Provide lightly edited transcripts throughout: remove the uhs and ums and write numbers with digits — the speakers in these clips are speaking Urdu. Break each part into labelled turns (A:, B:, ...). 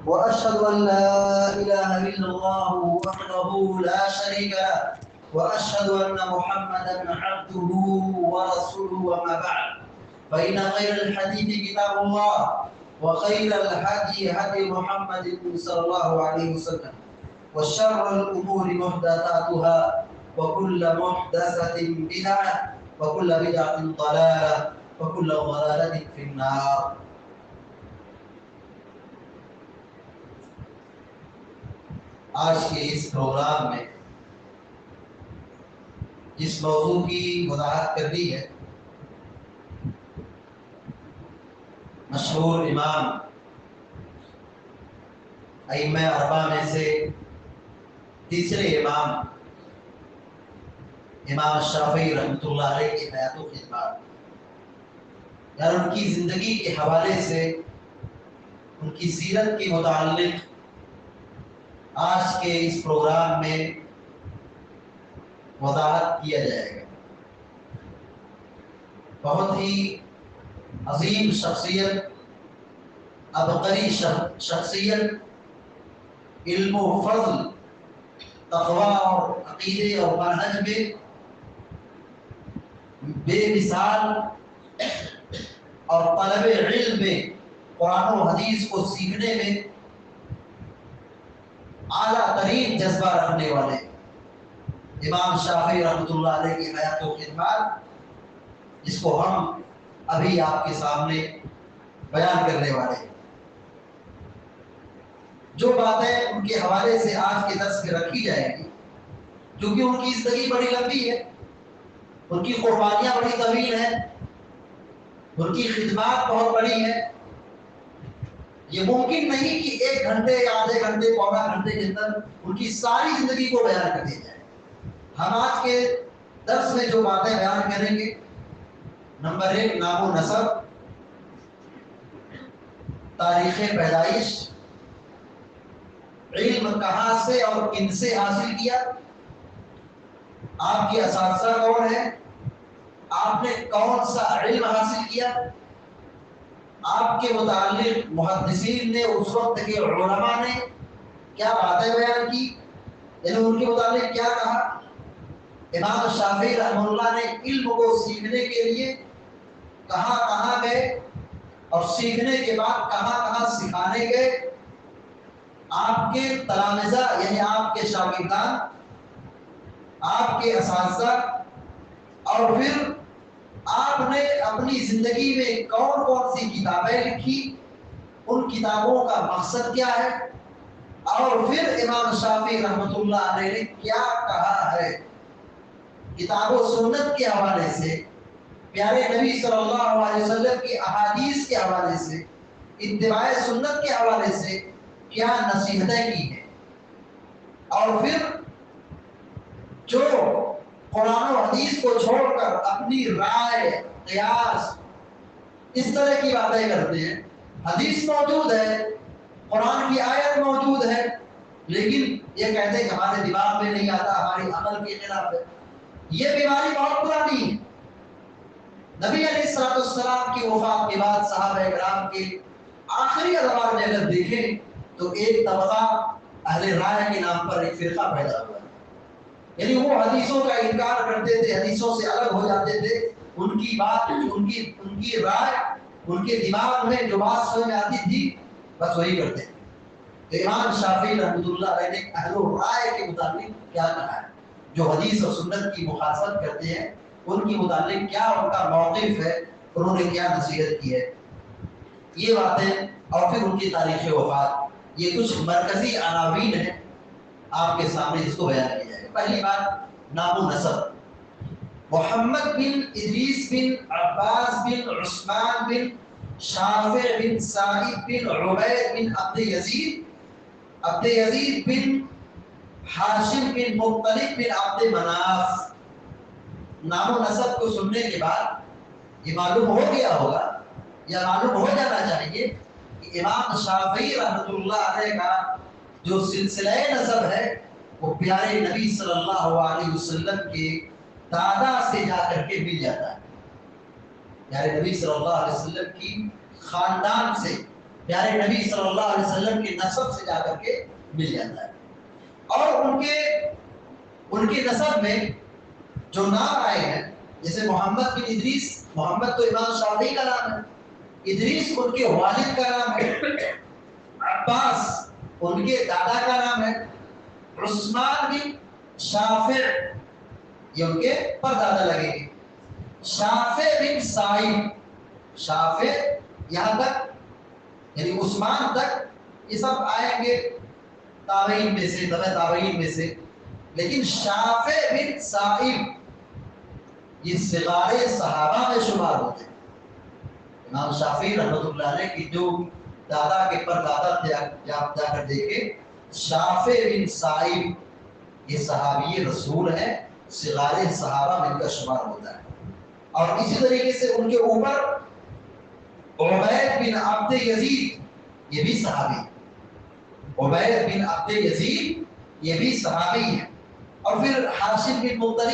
A: وأشهد أن لا إله إلا الله وحده لا شريك له وأشهد أن محمدا عبده ورسوله. وما بعد، فإن خير الحديث كتاب الله، وخير الهدي هدي محمد صلى الله عليه وسلم، وشر الأمور محدثاتها، وكل محدثة بدعة، وكل بدعة ضلالة، وكل ضلالة في النار. آج کے اس پروگرام میں جس موضوع کی وضاحت کرنی ہے، مشہور امام ائمہ اربعہ میں سے تیسرے امام شافعی رحمۃ اللہ علیہ کی حیات و خدمات، یعنی ان کی زندگی کے حوالے سے ان کی سیرت کے متعلق آج کے اس پروگرام میں وضاحت کیا جائے گا۔ بہت ہی عظیم شخصیت، عبقری شخصیت، علم و فضل، تقویٰ اور عقیدے اور منہج میں بے مثال، اور طلب علم میں قرآن و حدیث کو سیکھنے میں اعلیٰ ترین جذبہ رکھنے والے امام شافعی رحمۃ اللہ علیہ کی حیات و خدمات، جس کو ہم ابھی آپ کے سامنے بیان کرنے والے ہیں۔ جو باتیں ان کے حوالے سے آج کے درس میں رکھی جائیں گی، کیونکہ ان کی زندگی بڑی لمبی ہے، ان کی قربانیاں بڑی طویل ہیں، ان کی خدمات بہت بڑی ہیں، یہ ممکن نہیں کہ 1 گھنٹے یا آدھے گھنٹے، پونا گھنٹے کے اندر ان کی ساری زندگی کو بیان کر دی جائے۔ ہم آج کے درس میں جو باتیں بیان کریں گے، نمبر 1 نام و نسب، تاریخ پیدائش، علم کہاں سے اور کن سے حاصل کیا، آپ کے اساتذہ کون ہیں، آپ نے کون سا علم حاصل کیا، آپ کے متعلق محدثین نے، اس وقت کے علماء نے کیا باتیں بیان کی، یعنی ان کے متعلق کیا کہا، امام شافعی رحمہ اللہ نے علم کو سیکھنے کے لیے کہاں کہاں گئے، اور سیکھنے کے بعد کہاں کہاں سکھانے گئے، آپ کے تلامذہ یعنی آپ کے شاگردان، آپ کے اساتذہ، اور پھر آپ نے اپنی زندگی میں کون کون سی کتابیں لکھی، ان کتابوں کا مقصد کیا ہے، اور پھر امام شافعی رحمۃ اللہ علیہ نے کیا کہا ہے۔ کتاب و سنت کے حوالے سے، پیارے نبی صلی اللہ علیہ وسلم کی احادیث کے حوالے سے، اتباع سنت کے حوالے سے کیا نصیحتیں کی ہیں، اور پھر جو قرآن و حدیث کو چھوڑ کر اپنی رائے، قیاس، اس طرح کی باتیں کرتے ہیں۔ حدیث موجود ہے، قرآن کی آیت موجود ہے، لیکن یہ کہتے ہیں کہ ہمارے دماغ میں نہیں آتا، ہماری عقل کے خلاف ہے۔ یہ بیماری بہت پرانی ہے۔ نبی علیہ السلام کی وفات کے بعد صحابہ کرام کے آخری ادوار میں اگر دیکھیں تو ایک طبقہ اہل رائے کے نام پر ایک فرقہ پیدا ہوا، یعنی وہ حدیثوں کا انکار کرتے تھے، حدیثوں سے الگ ہو جاتے تھے، ان کی بات، ان کی رائے، ان کے دماغ میں جو بات سمجھ میں آتی تھی بس وہی کرتے تھے۔ تو امام شافعی رحمۃ اللہ علیہ نے اہل رائے کے مطابق کیا کہا ہے، جو حدیث اور سنت کی مخالفت کرتے ہیں ان کے متعلق کیا ان کا موقف ہے، انہوں نے کیا نصیحت کی ہے، یہ باتیں، اور پھر ان کی تاریخ وفات، یہ کچھ مرکزی عناوین ہیں آپ کے سامنے جس کو بیان کیا جائے گا۔ پہلی بات نام و نسب، محمد بن ادریس بن عباس بن عثمان بن شافع بن سعید بن عبید بن عبد یزید بن ہاشم بن مطلب بن عبد مناف۔ نام و نسب کو سننے کے بعد یہ معلوم ہو گیا ہوگا، یا معلوم ہو جانا چاہیے کہ امام شافعی رحمۃ اللہ علیہ کا جو سلسلہ نسب ہے وہ پیارے نبی صلی اللہ علیہ وسلم کے دادا سے جا کر کے مل جاتا ہے، پیارے نبی صلی اللہ علیہ وسلم کی خاندان سے، پیارے نبی صلی اللہ علیہ وسلم کے نسب سے جا کر کے مل جاتا ہے. اور ان کے نسب میں جو نام آئے ہیں جیسے محمد بن ادریس، محمد تو امام شافعی کا نام ہے، ادریس ان کے والد کا نام ہے، عباس ان کے دادا کا نام ہے، عثمان بن شافع یہ ان کے پردادا لگیں گے، شافع بن سعید، شافع یہاں تک یعنی عثمان تک یہ سب آئیں گے تابعین میں سے، تبع تابعین میں سے. لیکن شافع بن سعید یہ صغار صحابہ میں شمار ہوتے ہیں. امام شافعی رحمۃ اللہ علیہ کی جو دادا کے پردادا تھے آپ جا کر دیکھیں، شافع بن سعید یہ صحابی رسول ہے، صغار صحابہ میں ان کا شمار ہوتا ہے. اور اسی طریقے سے ان کے اوپر عبید بن عبد یزید یہ بھی صحابی، عبید بن عبد یزید یہ بھی صحابی ہے. اور پھر ہاشم بن مطلب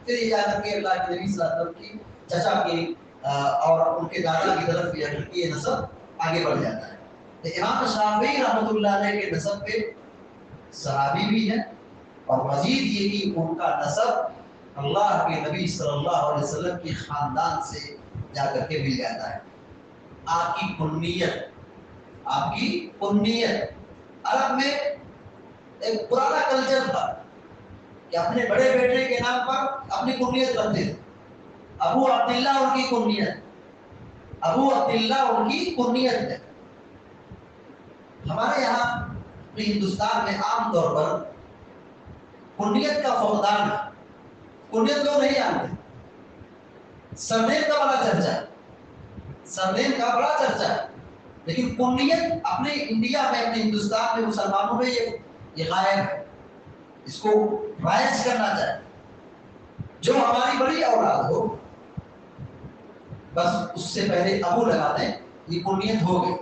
A: پھر یہ جا کر کے اللہ کے نبی صلی اللہ علیہ وسلم کی چچا کی اور ان کے دادا کی طرف یہ نسب آگے بڑھ جاتا ہے. تو امام شافعی رحمۃ اللہ علیہ کے نسب پہ صحابی بھی ہے، اور مزید یہ کہ ان کا نسب اللہ کے نبی صلی اللہ علیہ وسلم کی خاندان سے جا کر کے مل جاتا ہے. آپ کی کنیت عرب میں ایک پرانا کلچر تھا کہ اپنے بڑے بیٹے کے نام پر اپنی کنیت رکھتے تھے. ابو عبداللہ ان کی کنیت، ابو عبداللہ ان کی کنیت ہے. ہمارے یہاں ہندوستان میں عام طور پر کنیت کا فقدان ہے، کنیت لوگ نہیں جانتے. سرنیم کا بڑا چرچا ہے، سرنیم کا بڑا چرچا ہے، لیکن کنیت اپنے انڈیا میں، اپنے ہندوستان میں مسلمانوں میں یہ غائب ہے. اس کو رائج کرنا چاہیے. جو ہماری بڑی اولاد ہو بس اس سے پہلے ابو لگا دیں، یہ کنیت ہو گئی.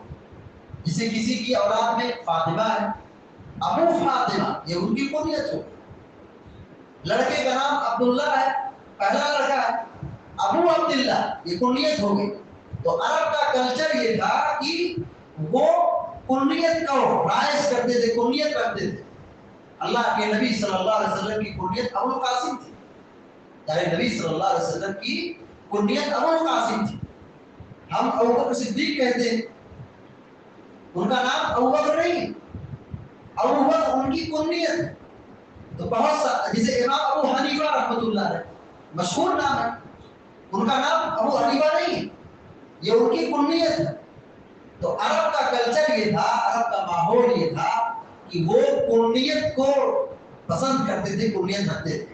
A: جسے کسی کی اولاد میں فاطمہ ہے، ابو فاطمہ یہ ان کی کنیت ہو. لڑکے کا نام عبداللہ ہے، پہلا لڑکا ہے، ابو عبداللہ یہ کنیت ہو گئی. تو عرب کا کلچر یہ تھا کہ وہ کنیت کو رائج کرتے تھے، کنیت رکھتے تھے. اللہ کے نبی صلی اللہ علیہ وسلم کی کنیت ابو القاسم تھی، یعنی نبی صلی اللہ علیہ وسلم کی کنیت ابو القاسم تھی. ہم ابو بکر صدیق کہتے ہیں، ان کا نام ابو بکر نہیں، ابو بکر ان کی کنیت. تو بہت سا جسے امام ابو حنیفہ رحمۃ اللہ علیہ مشہور نام ہے، ان کا نام ابو حنیفہ نہیں ہے، یہ ان کی کنیت ہے. تو عرب کا کلچر یہ تھا، عرب کا ماحول یہ تھا کہ وہ کنیت کو پسند کرتے تھے، کنیت رکھتے تھے.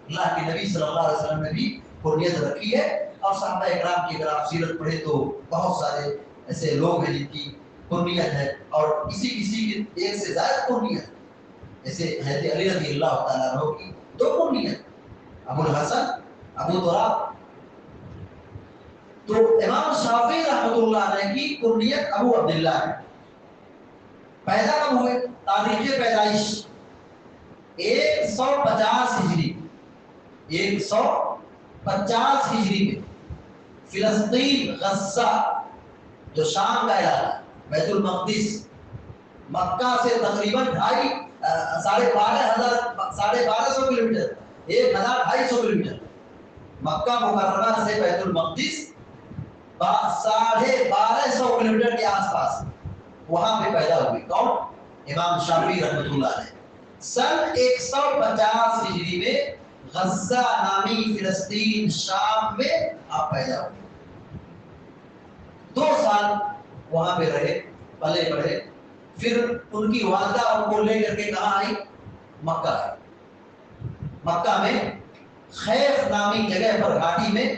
A: اللہ کے نبی صلی اللہ علیہ وسلم نے بھی کنیت رکھی ہے. اور صحابہ اکرام کی اگر آپ سیرت پڑھیں تو بہت سارے ایسے لوگ ہیں جن کی کنیت ہے، اور کسی کی ایک سے زائد کنیت. جیسے حضرت علی رضی اللہ تعالیٰ عنہ کی دو کنیت، ابو الحسن، ابو تراب. تو امام شافعی رحمۃ اللہ علیہ کی کنیت ابو عبداللہ ہے. پیدا کب ہوئے؟ تاریخ پیدائش 150 ہجری، 150 ہجری میں فلسطین، غزہ جو شام کا علاقہ، بیت المقدس، مکہ سے تقریباً 12,500 کلو میٹر، 1,250 کلو میٹر. مکہ مکرمہ سے بیت المقدس 1250 کلو میٹر کے آس پاس، وہاں پہ پیدا ہوئی. کون؟ امام شافعی رحمۃ اللہ علیہ. سن 150 ہجری میں غزہ نامی فلسطین شام میں آپ پیدا ہوئے. 2 سال وہاں پہ رہے، پلے بڑھے. پھر ان کی والدہ ان کو لے کر کے کہاں آئی؟ مکہ. مکہ میں خیف نامی جگہ پر، گھاٹی میں،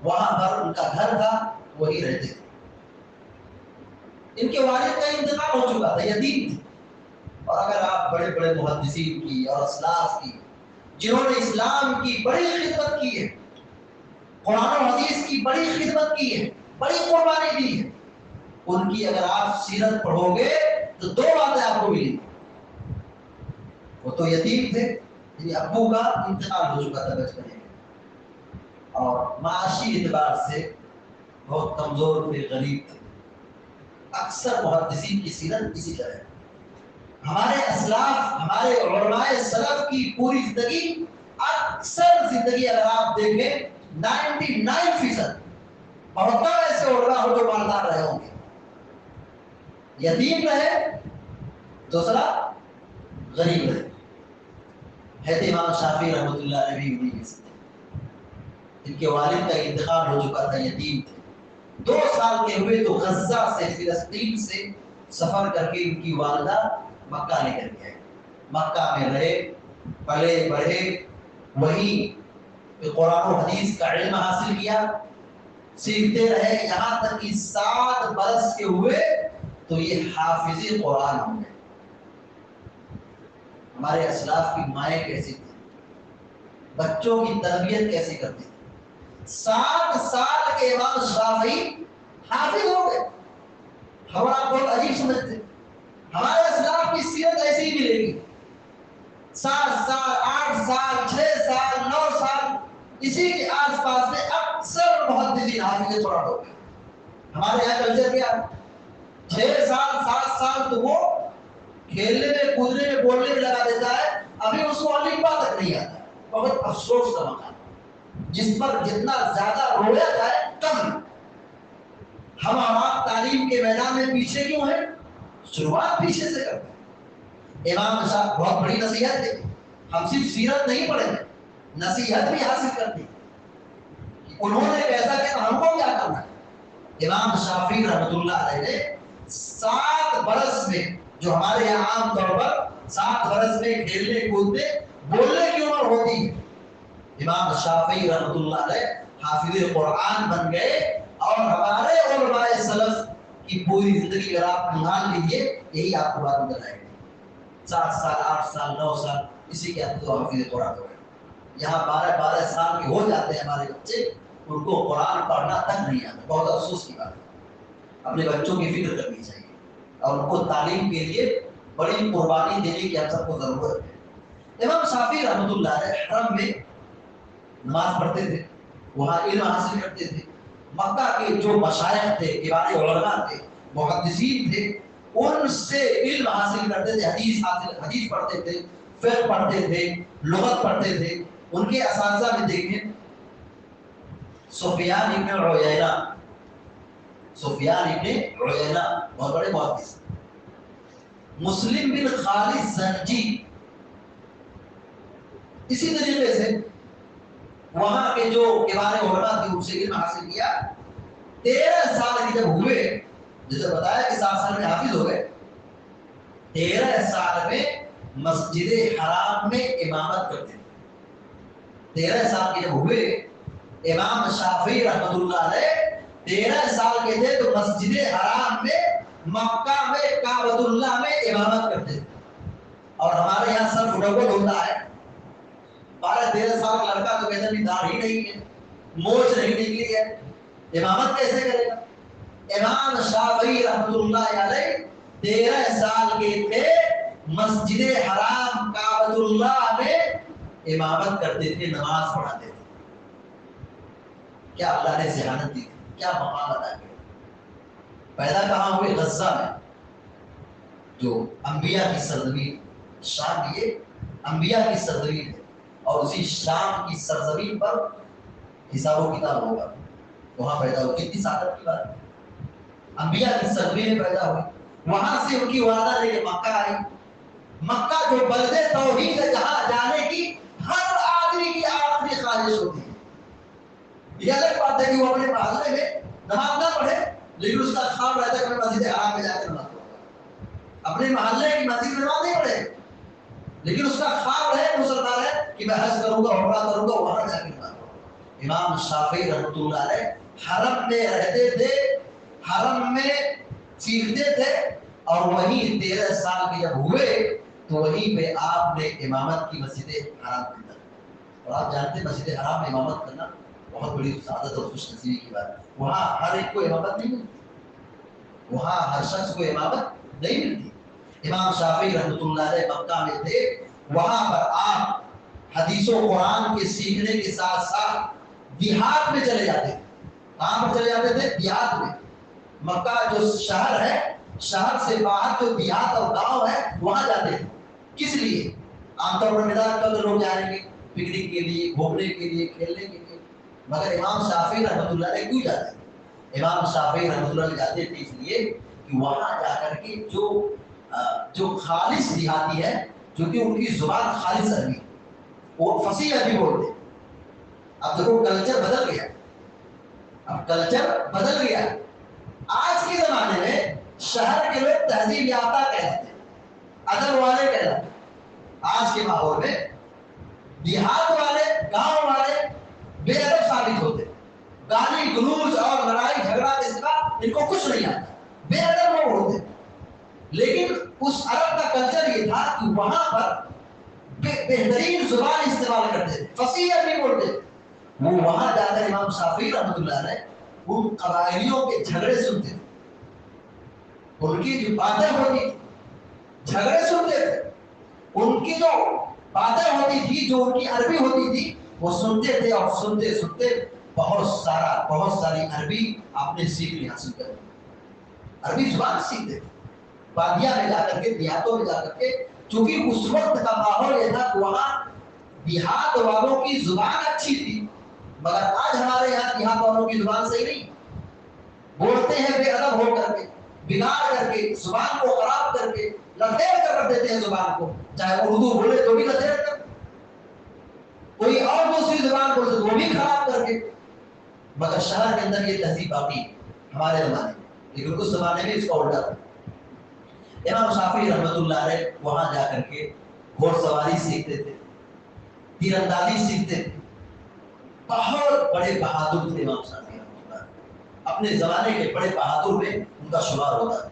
A: وہاں پر ان کا گھر تھا، وہی رہتے تھے. ان کے والد کا انتقال ہو چکا تھا، یتیم تھے. اور اگر آپ بڑے بڑے محدثین کی اور اسلاف کی جنہوں نے اسلام کی بڑی خدمت کی ہے، قرآن و حدیث کی بڑی خدمت کی ہے، بڑی قربانی دی ہے، ان کی اگر آپ سیرت پڑھو گے تو 2 باتیں آپ کو ملیں. وہ تو یتیم تھے، یعنی ابو کا انتقال ہو چکا تھا بچپنے میں، اور معاشی اعتبار سے بہت کمزور تھے، غریب تھے. اکثر محدثین کی سیرت اسی طرح ہے. ہمارے اسلاف، ہمارے علماء سلف کی پوری زندگی، اکثر زندگی اگر آپ دیکھیں 99% بہت کم ایسے علماء ہو جو مالدار رہے ہوں گے. یتیم رہے، دوسرا غریب رہے. ہے تو امام شافعی رحمۃ اللہ علیہ بھی انہیں میں سے تھے. ان کے والد کا انتقال ہو چکا تھا، یتیم تھے. 2 سال کے ہوئے تو غزہ سے، فلسطین سے سفر کر کے ان کی والدہ مکہ لے کر گئے. مکہ میں رہے، پلے بڑھے، وہیں قرآن و حدیث کا علم حاصل کیا، سیکھتے رہے، یہاں تک کہ 7 برس کے ہوئے تو یہ حافظ قرآن ہو گئے. ہمارے اسلاف کی مائیں کیسی تھی، بچوں کی تربیت کیسے کرتی تھی. 7 سال کے امام شافعی حافظ ہو گئے. ہم آپ بہت عجیب سمجھتے. ہمارے اسلاف کی سیرت ایسی ہی ملے گی. 7 سال، 8 سال، 6 سال، 9 سال، اسی کے آس پاس میں اکثر محدثین حافظ قرآن ہو گئے. ہمارے یہاں کلچر کیا ہے، 6 سال 7 سال تو وہ کھیلنے میں، کودنے میں، بولنے میں لگا دیتا ہے، ابھی اس کو الف با تک نہیں آتا. بہت افسوس کا مقام، جس پر جتنا زیادہ رویا جائے کم. ہم آپ تعلیم کے میدان میں پیچھے کیوں ہیں؟ شروعات پیچھے سے کرتے ہیں. امام صاحب بہت بڑی نصیحت تھی. ہم صرف سیرت نہیں پڑھیں گے، نصیحت بھی حاصل کرتے ہیں. انہوں نے کیسا کیا، ہم کو کیا کرنا ہے. امام شافعی رحمۃ اللہ علیہ نے 7 برس میں، جو ہمارے یہاں عام طور پر 7 برس میں کھیلنے کودنے بولنے کی عمر ہوتی ہے، امام شافعی رحمۃ اللہ علیہ حافظ قرآن بن گئے. اور ہمارے علماء سلف کی پوری زندگی اگر آپ مان لیجیے، یہی آپ کو بات نظر آئے گی. 7 سال، 8 سال، 9 سال، اسی کے اندر حافظ قرآن ہو گئے. یہاں 12 سال کے ہو جاتے ہیں ہمارے بچے، ان کو قرآن پڑھنا تک نہیں آتا. بہت افسوس کی بات ہے. اپنے بچوں کی فکر کرنی چاہیے اور ان کو تعلیم کے لیے بڑی قربانی دینے کی ہم سب کو ضرورت ہے. امام شافعی رحمۃ اللہ علیہ حرم میں نماز پڑھتے تھے، وہاں علم حاصل کرتے تھے. مکہ کے جو مشائخ تھے، کبار علماء تھے، محدثین تھے، ان سے علم حاصل کرتے تھے. حدیث پڑھتے تھے، فقہ پڑھتے تھے، لغت پڑھتے تھے. ان کے اساتذہ میں دیکھیں، سفیان ابن عیینہ، سفیان ابن عیینہ بہت بڑے محدث. مسلم بن خالد زنجی، اسی طریقے سے وہاں کے جو کبار علماء تھے، ان سے علم حاصل کیا. 13 سال کے جب ہوئے، جیسے بتایا کہ 7 سال میں حافظ ہو گئے، 13 سال میں مسجد حرام میں امامت کرتے تھے. 13 سال کے جب ہوئے، امام شافعی رحمۃ اللہ علیہ 13 سال کے تھے تو مسجد حرام میں، مکہ میں، کعبۃ اللہ میں امامت کرتے تھے. اور ہمارے یہاں سب ڈبل ہوتا ہے. 12-13 سال کا لڑکا تو کہتے ہیں داڑھی نہیں ہے، موچ نہیں نکلی ہے، امامت کیسے کرے گا. امام شافعی رحمۃ اللہ علیہ 13 سال کے تھے، مسجد حرام کعبۃ اللہ میں امامت کرتے تھے، نماز پڑھاتے تھے. کیا اللہ نے ذہانت دی، کیا مقام ادا کیا. پیدا کہاں ہوئے؟ غزہ میں، جو انبیاء کی سرزمین. شام یہ انبیاء کی سرزمین ہے، اور اسی شام کی سرزمین پر حساب و کتاب ہوگا. وہاں پیدا ہو، کتنی سعادت کی بات ہے. انبیاء کی سرزمین میں پیدا ہوئی. وہاں سے ان کی والدہ لے کے مکہ آئی. مکہ جو بلد توحید ہے، جہاں جانے کی ہر آدمی کی آخری خواہش ہوتی ہے. یہ الگ بات ہے کہ وہ اپنے محلے میں نماز نہ پڑھے، لیکن اس کا خواب رہتا ہے کہ میں مسجد حرام میں جا کر نماز پڑھوں گا. اپنے محلے کی مسجد میں نماز نہیں پڑھے، لیکن اس کا خواب ہے، مسلمان ہے، کہ میں حج کروں گا، عمرہ کروں گا، وہاں جا کے نماز پڑھوں گا. امام شافعی رحمۃ اللہ علیہ حرم میں رہتے تھے، حرم میں سیکھتے تھے، اور وہیں 13 سال کے جب ہوئے تو وہیں پہ آپ نے امامت کی مسجد حرام کے اندر. اور آپ جانتے ہیں مسجد حرام میں امامت کرنا بہت بڑی سعادت اور خوش نصیبی کی بات ہے. وہاں ہر ایک کو امامت نہیں ملتی، وہاں ہر شخص کو امامت نہیں ملتی. امام شافعی رحمۃ اللہ علیہ مکہ میں تھے، وہاں پر آپ حدیث و قرآن کے سیکھنے کے ساتھ ساتھ دیہات میں چلے جاتے تھے. کہاں پر چلے جاتے تھے؟ دیہات میں. مکہ جو شہر ہے، شہر سے باہر جو دیہات اور گاؤں ہے وہاں جاتے تھے. کس لیے؟ عام طور پر میدان کا لوگ جائیں گے پکنک کے لیے، گھومنے کے لیے، کھیلنے کے لیے. مگر امام شافعی رحمۃ اللہ علیہ کیوں جاتے تھے؟ امام شافعی رحمۃ اللہ علیہ جاتے تھے اس لیے کہ وہاں جا کر کے جو خالص دیہاتی ہے، جو کہ ان کی زبان خالص عربی، وہ فصیح عربی بولتے. اب دیکھو کلچر بدل گیا، اب کلچر بدل گیا. آج کے زمانے میں شہر کے لوگ تہذیب یافتہ کہتے ہیں، ادب والے کہتے ہیں. آج کے ماحول میں دیہات والے، گاؤں والے بے ادب ثابت ہوتے، گالی گلوچ اور لڑائی جھگڑا کے سوا ان کو کچھ نہیں آتا، بے ادب لوگ ہوتے. لیکن اس عرب کا کلچر یہ تھا کہ وہاں پر بہترین زبان استعمال کرتے تھے، فصیح عربی بولتے تھے. وہ وہاں جا کر امام شافعی رحمۃ اللہ علیہ ان قبائلیوں کے جھگڑے سنتے تھے، ان کی جو باتیں ہوتی تھی جھگڑے سنتے تھے، ان کی جو باتیں ہوتی تھی، جو ان کی عربی ہوتی تھی وہ سنتے تھے. اور سنتے سنتے بہت ساری عربی آپ نے سیکھ لی، حاصل کر لی، عربی زبان سیکھتے تھے. بادیاں میں جا کر کے، دیہاتوں میں جا کر کے، چونکہ اس وقت کا ماحول یہ تھا کہ وہاں دیہات والوں کی زبان اچھی تھی. مگر آج ہمارے یہاں دیہات والوں کی زبان صحیح نہیں، بولتے ہیں بے ادب ہو کر کے، بگاڑ کر کے، زبان کو خراب کر کے، لتھیڑ کر رکھ دیتے ہیں زبان کو. چاہے اردو بولے تو بھی لتھیڑ کر، کوئی اور دوسری زبان بولے تو وہ بھی خراب کر کے. مگر شہر کے اندر یہ تہذیب باقی ہمارے زمانے میں، لیکن اس زمانے میں اس کا الٹا تھا. امام شافعی رحمۃ اللہ علیہ وہاں جا کر کے گھوڑ سواری سیکھتے تھے، تیر اندازی سیکھتے تھے. بہت بڑے بہادر تھے امام شافعی رحمۃ اللہ علیہ، اپنے زمانے کے بڑے بہادر میں ان کا شمار ہوتا تھا.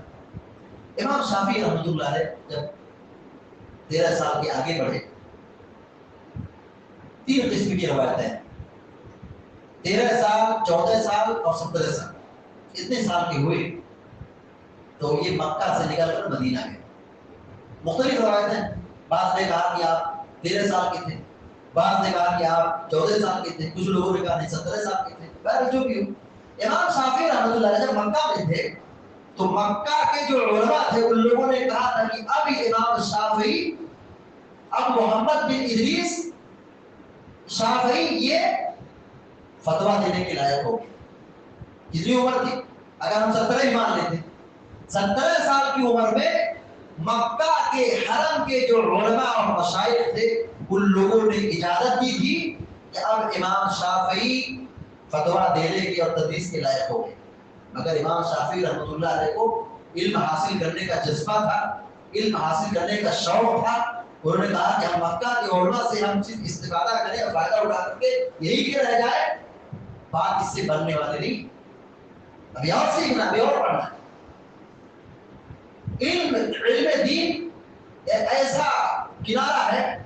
A: امام شافعی رحمۃ اللہ علیہ جب 13 سال کے آگے بڑھے، 3 قسم کی روایتیں ہیں، 13 سال، 14 سال اور 17 سال. اتنے سال کے ہوئے تو یہ مکہ سے نکل کر مدینہ گئے. مختلف روایتیں، بعض نے کہا کہ آپ 13 سال کے تھے، بعض نے کہا کہ آپ 14 سال کے تھے، کچھ لوگوں نے کہا نہیں 17 سال کے تھے. بہرحال جو بھی ہو، امام شافعی رحمۃ اللہ علیہ جب مکہ میں تھے تو مکہ کے جو علماء تھے ان لوگوں نے کہا تھا کہ اب امام شافعی، اب محمد بن ادریس شافعی یہ فتویٰ دینے کے لائق ہو گئے. کتنی عمر تھی؟ اگر ہم 17 ہی مان لیتے، 17 سال کی عمر میں مکہ کے حرم کے جو علماء اور مشائخ تھے ان لوگوں نے اجازت دی تھی کہ اب امام شافعی فتویٰ دینے کے اور تدریس کے لائق ہو گئے. مگر امام شافعی رحمۃ اللہ علیہ کو علم حاصل کرنے کا جذبہ تھا، علم حاصل کرنے کا شوق تھا. انہوں نے کہا کہ ہم مکہ کے علماء سے ہم صرف استفادہ کریں اور فائدہ اٹھا کر کے یہی کہ رہ جائے، بات اس سے بننے والے نہیں. ابھی اور سیکھنا، ابھی اور پڑھنا. علم دین ایک ایسا کنارہ ہے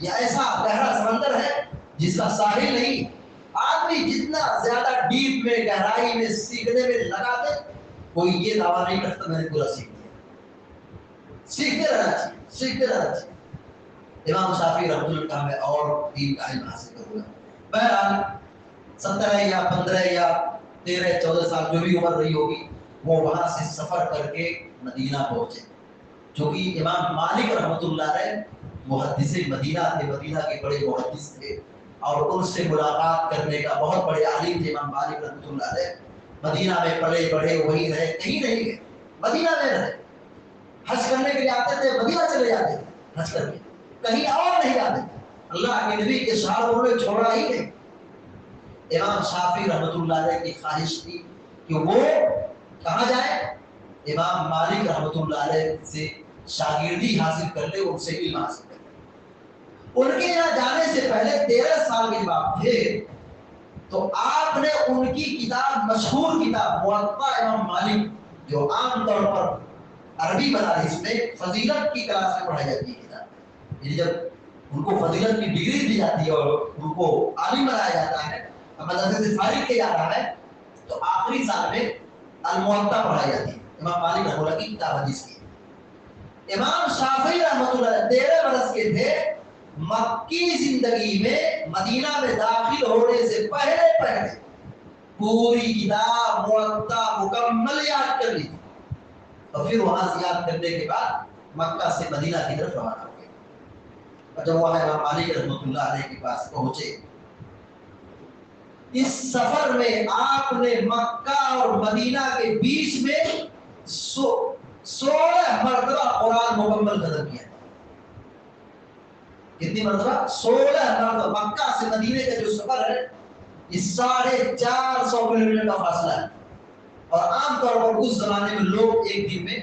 A: یا ایسا گہرا سمندر ہے جس کا ساحل نہیں. آدمی جتنا زیادہ ڈیپ میں، گہرائی میں سیکھنے میں لگا دے، کوئی یہ دعویٰ نہیں کرتا میں نے پورا سیکھ لیا. سیکھتے رہنا چاہیے، سیکھتے رہنا چاہیے. امام شافعی رحمۃ اللہ کا میں اور دین کا علم حاصل کروں گا. بہرحال 17 یا 15 یا 13 14 سال جو بھی عمر رہی ہوگی، وہ وہاں سے سفر کر کے مدینہ پہنچے. چونکہ امام مالک رحمۃ اللہ علیہ محدث مدینہ تھے، مدینہ کے بڑے محدث تھے اور ان سے ملاقات کرنے کا بہت بڑے عالم تھے امام مالک رحمۃ اللہ علیہ. مدینہ میں پلے بڑھے، وہیں رہے، کہیں نہیں گئے، مدینہ میں رہے. حج کرنے کے لیے آتے تھے، مدینہ چلے جاتے تھے حج کر کے، کہیں اور نہیں جاتے تھے. اللہ کے نبی کے شہر میں چھوڑا ہی نہیں. امام شافعی رحمۃ اللہ علیہ کی خواہش تھی کہ وہ کہاں جائے؟ امام مالک رحمۃ اللہ علیہ سے شاگردی حاصل کر لے، ان سے علم حاصل کر لے. ان کے یہاں جانے سے پہلے 13 سال کے بعد تھے تو آپ نے ان کی کتاب، مشہور کتاب موطا امام مالک، جو عام طور پر عربی مدارس میں فضیلت کی کلاس میں پڑھائی جاتی ہے کتاب، یعنی جب ان کو فضیلت کی ڈگری دی جاتی ہے اور ان کو عالم بنایا جاتا ہے، مدرسے سے فارغ کیا جاتا ہے، تو آخری سال میں الموطا پڑھائی جاتی ہے. امام مالک رحمۃ اللہ کی کتاب حدیث کی. امام شافعی رحمۃ اللہ 13 برس کے تھے. مکی زندگی میں مدینہ میں داخل ہونے سے پہلے پوری کتاب موطا مکمل یاد کر لی اور پھر وہاں سے یاد کرنے کے بعد مکہ سے مدینہ کی طرف روانہ ہو گئے. اور جب وہاں امام مالک رحمۃ اللہ علیہ کے پاس پہنچے، اس سفر میں آپ نے مکہ اور مدینہ کے بیچ میں 16 مرتبہ قرآن مکمل ختم کیا. کتنی مرتبہ؟ 16 مرتبہ. مکہ سے مدینے کا جو سفر ہے یہ 450 کلومیٹر کا فاصلہ ہے، اور عام طور پر اس زمانے میں لوگ ایک دن میں